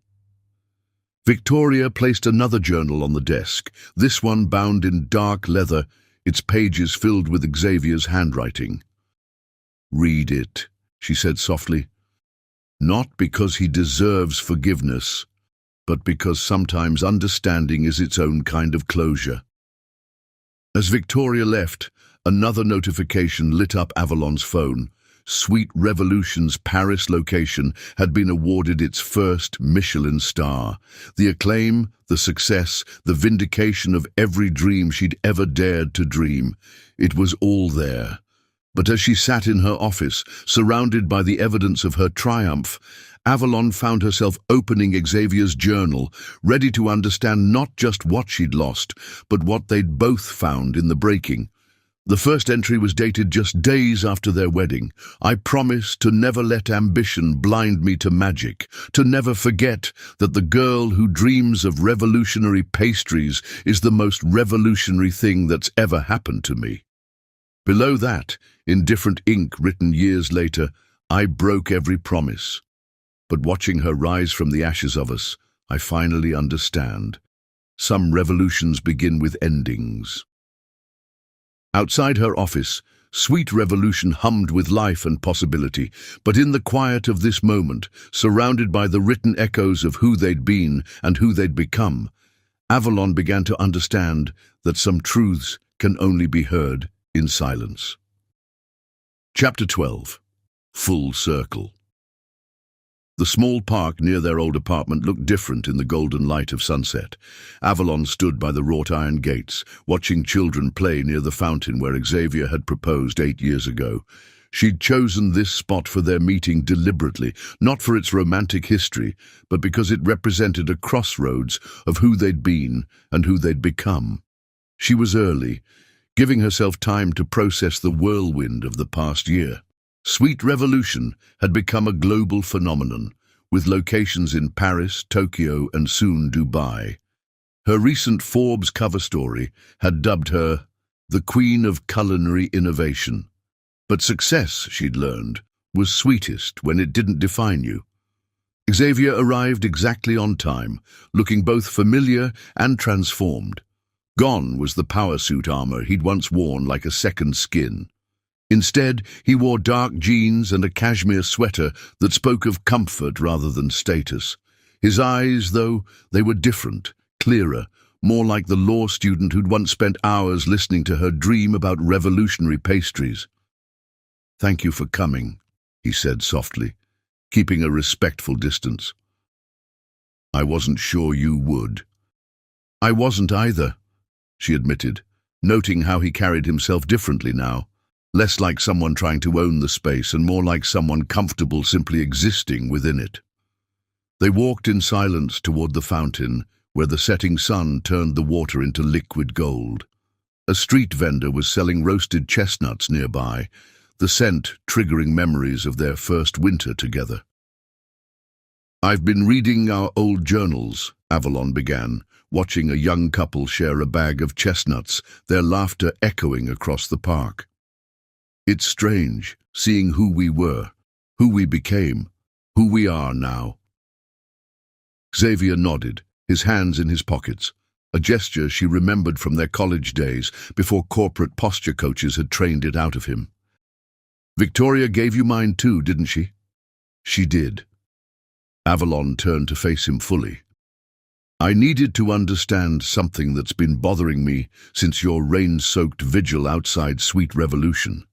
Speaker 1: Victoria placed another journal on the desk, this one bound in dark leather, its pages filled with Xavier's handwriting. "Read it," she said softly. "Not because he deserves forgiveness, but because sometimes understanding is its own kind of closure." As Victoria left, another notification lit up Avalon's phone. Sweet Revolution's Paris location had been awarded its first Michelin star. The acclaim, the success, the vindication of every dream she'd ever dared to dream. It was all there. But as she sat in her office, surrounded by the evidence of her triumph, Avalon found herself opening Xavier's journal, ready to understand not just what she'd lost, but what they'd both found in the breaking. The first entry was dated just days after their wedding. "I promise to never let ambition blind me to magic, to never forget that the girl who dreams of revolutionary pastries is the most revolutionary thing that's ever happened to me." Below that, in different ink written years later, "I broke every promise. But watching her rise from the ashes of us, I finally understand. Some revolutions begin with endings." Outside her office, Sweet Revolution hummed with life and possibility, but in the quiet of this moment, surrounded by the written echoes of who they'd been and who they'd become, Avalon began to understand that some truths can only be heard in silence. Chapter 12. Full Circle. The small park near their old apartment looked different in the golden light of sunset. Avalon stood by the wrought iron gates, watching children play near the fountain where Xavier had proposed 8 years ago. She'd chosen this spot for their meeting deliberately, not for its romantic history, but because it represented a crossroads of who they'd been and who they'd become. She was early, giving herself time to process the whirlwind of the past year. Sweet Revolution had become a global phenomenon, with locations in Paris, Tokyo, and soon Dubai. Her recent Forbes cover story had dubbed her the Queen of Culinary Innovation. But success, she'd learned, was sweetest when it didn't define you. Xavier arrived exactly on time, looking both familiar and transformed. Gone was the power suit armor he'd once worn like a second skin. Instead, he wore dark jeans and a cashmere sweater that spoke of comfort rather than status. His eyes, though, they were different, clearer, more like the law student who'd once spent hours listening to her dream about revolutionary pastries. "Thank you for coming," he said softly, keeping a respectful distance. "I wasn't sure you would." "I wasn't either," she admitted, noting how he carried himself differently now. Less like someone trying to own the space and more like someone comfortable simply existing within it. They walked in silence toward the fountain, where the setting sun turned the water into liquid gold. A street vendor was selling roasted chestnuts nearby, the scent triggering memories of their first winter together. "I've been reading our old journals," Avalon began, watching a young couple share a bag of chestnuts, their laughter echoing across the park. "It's strange, seeing who we were, who we became, who we are now." Xavier nodded, his hands in his pockets, a gesture she remembered from their college days before corporate posture coaches had trained it out of him. "Victoria gave you mine too, didn't she?" "She did." Avalon turned to face him fully. "I needed to understand something that's been bothering me since your rain-soaked vigil outside Sweet Revolution.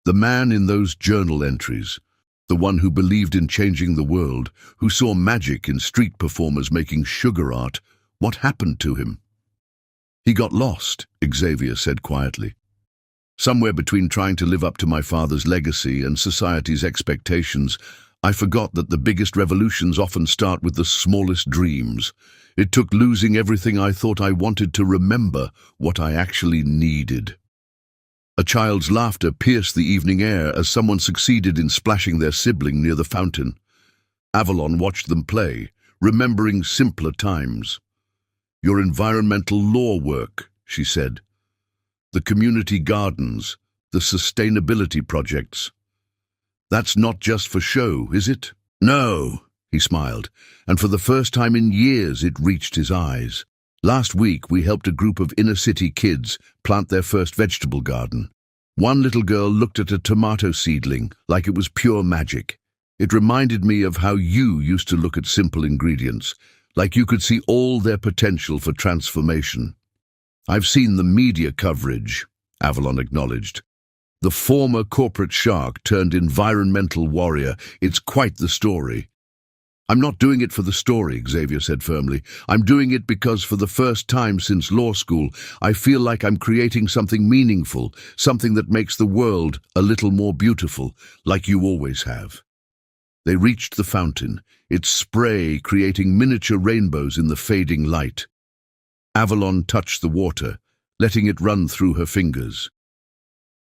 Speaker 1: The man in those journal entries, the one who believed in changing the world, who saw magic in street performers making sugar art, what happened to him?" "He got lost," Xavier said quietly. "Somewhere between trying to live up to my father's legacy and society's expectations, I forgot that the biggest revolutions often start with the smallest dreams. It took losing everything I thought I wanted to remember what I actually needed. A child's laughter pierced the evening air as someone succeeded in splashing their sibling near the fountain. Avalon watched them play, remembering simpler times. "Your environmental law work," she said. "The community gardens, the sustainability projects. That's not just for show, is it?" "No," he smiled, and for the first time in years it reached his eyes. "Last week we helped a group of inner-city kids plant their first vegetable garden. One little girl looked at a tomato seedling like it was pure magic. It reminded me of how you used to look at simple ingredients, like you could see all their potential for transformation." "I've seen the media coverage," Avalon acknowledged. "The former corporate shark turned environmental warrior. It's quite the story." "I'm not doing it for the story," Xavier said firmly. "I'm doing it because for the first time since law school, I feel like I'm creating something meaningful, something that makes the world a little more beautiful, like you always have." They reached the fountain, its spray creating miniature rainbows in the fading light. Avalon touched the water, letting it run through her fingers.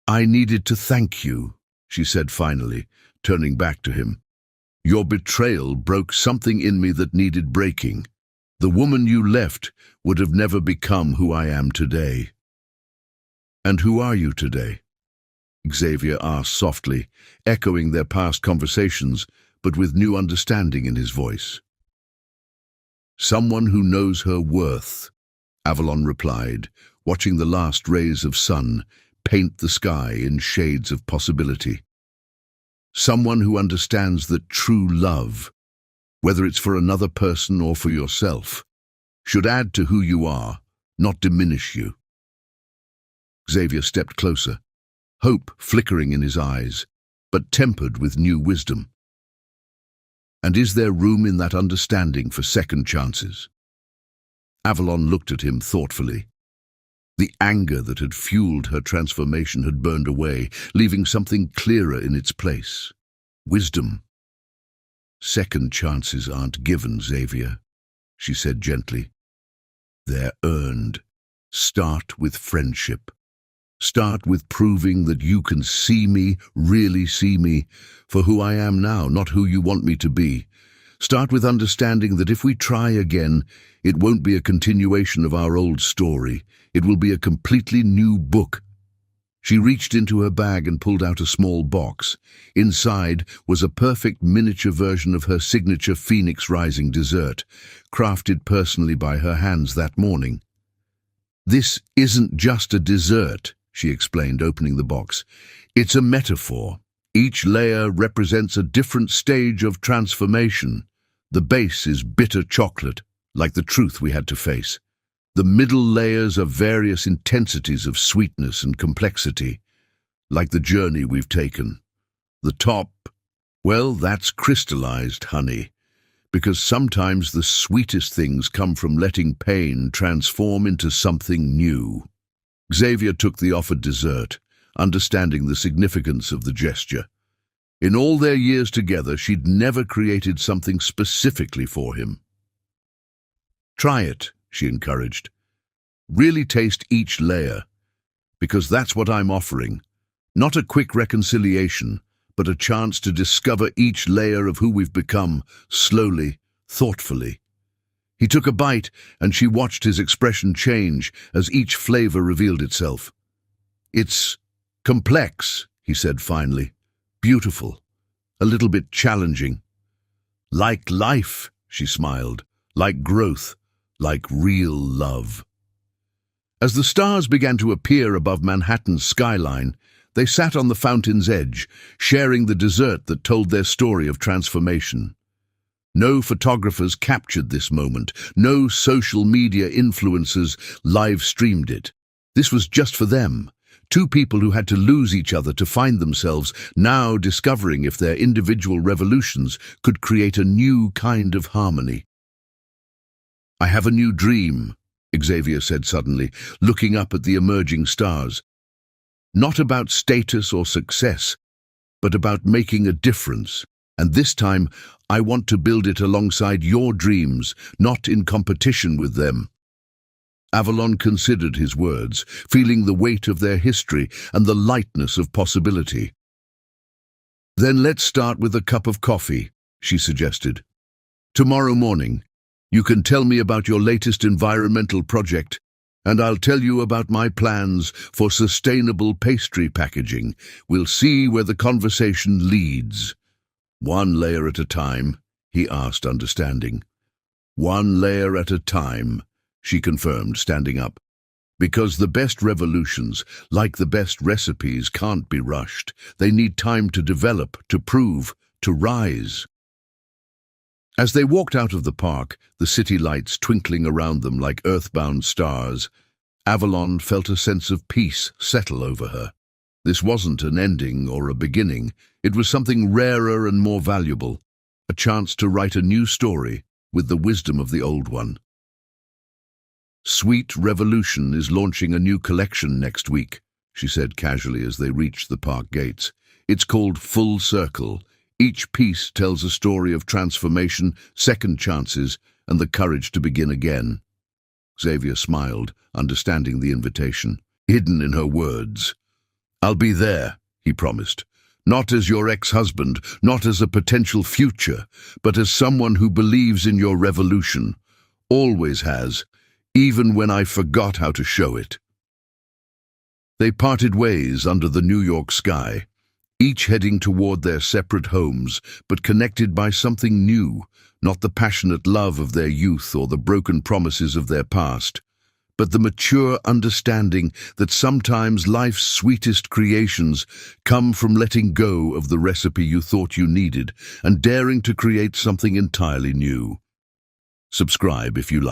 Speaker 1: "I needed to thank you," she said finally, turning back to him. "Your betrayal broke something in me that needed breaking. The woman you left would have never become who I am today." "And who are you today?" Xavier asked softly, echoing their past conversations, but with new understanding in his voice. "Someone who knows her worth," Avalon replied, watching the last rays of sun paint the sky in shades of possibility. "Someone who understands that true love, whether it's for another person or for yourself, should add to who you are, not diminish you." Xavier stepped closer, hope flickering in his eyes, but tempered with new wisdom. "And is there room in that understanding for second chances?" Avalon looked at him thoughtfully. The anger that had fueled her transformation had burned away, leaving something clearer in its place. Wisdom. "Second chances aren't given, Xavier," she said gently. "They're earned. Start with friendship. Start with proving that you can see me, really see me, for who I am now, not who you want me to be. Start with understanding that if we try again, it won't be a continuation of our old story. It will be a completely new book." She reached into her bag and pulled out a small box. Inside was a perfect miniature version of her signature Phoenix Rising dessert, crafted personally by her hands that morning. "This isn't just a dessert," she explained, opening the box. "It's a metaphor. Each layer represents a different stage of transformation. The base is bitter chocolate, like the truth we had to face. The middle layers are various intensities of sweetness and complexity, like the journey we've taken. The top, well, that's crystallized honey, because sometimes the sweetest things come from letting pain transform into something new." Xavier took the offered dessert, understanding the significance of the gesture. In all their years together, she'd never created something specifically for him. "Try it," she encouraged. "Really taste each layer, because that's what I'm offering. Not a quick reconciliation, but a chance to discover each layer of who we've become, slowly, thoughtfully." He took a bite, and she watched his expression change as each flavor revealed itself. "It's complex," he said finally. "Beautiful. A little bit challenging. Like life," she smiled. "Like growth. Like real love." As the stars began to appear above Manhattan's skyline, they sat on the fountain's edge, sharing the dessert that told their story of transformation. No photographers captured this moment. No social media influencers live-streamed it. This was just for them. Two people who had to lose each other to find themselves, now discovering if their individual revolutions could create a new kind of harmony. "I have a new dream," Xavier said suddenly, looking up at the emerging stars. "Not about status or success, but about making a difference. And this time, I want to build it alongside your dreams, not in competition with them." Avalon considered his words, feeling the weight of their history and the lightness of possibility. "Then let's start with a cup of coffee," she suggested. "Tomorrow morning, you can tell me about your latest environmental project, and I'll tell you about my plans for sustainable pastry packaging. We'll see where the conversation leads." "One layer at a time?" he asked, understanding. "One layer at a time," she confirmed, standing up. "Because the best revolutions, like the best recipes, can't be rushed. They need time to develop, to prove, to rise." As they walked out of the park, the city lights twinkling around them like earthbound stars, Avalon felt a sense of peace settle over her. This wasn't an ending or a beginning. It was something rarer and more valuable, a chance to write a new story with the wisdom of the old one. "Sweet Revolution is launching a new collection next week," she said casually as they reached the park gates. "It's called Full Circle. Each piece tells a story of transformation, second chances, and the courage to begin again." Xavier smiled, understanding the invitation, hidden in her words. "I'll be there," he promised. "Not as your ex-husband, not as a potential future, but as someone who believes in your revolution. Always has, even when I forgot how to show it." They parted ways under the New York sky, each heading toward their separate homes, but connected by something new, not the passionate love of their youth or the broken promises of their past, but the mature understanding that sometimes life's sweetest creations come from letting go of the recipe you thought you needed and daring to create something entirely new. Subscribe if you like.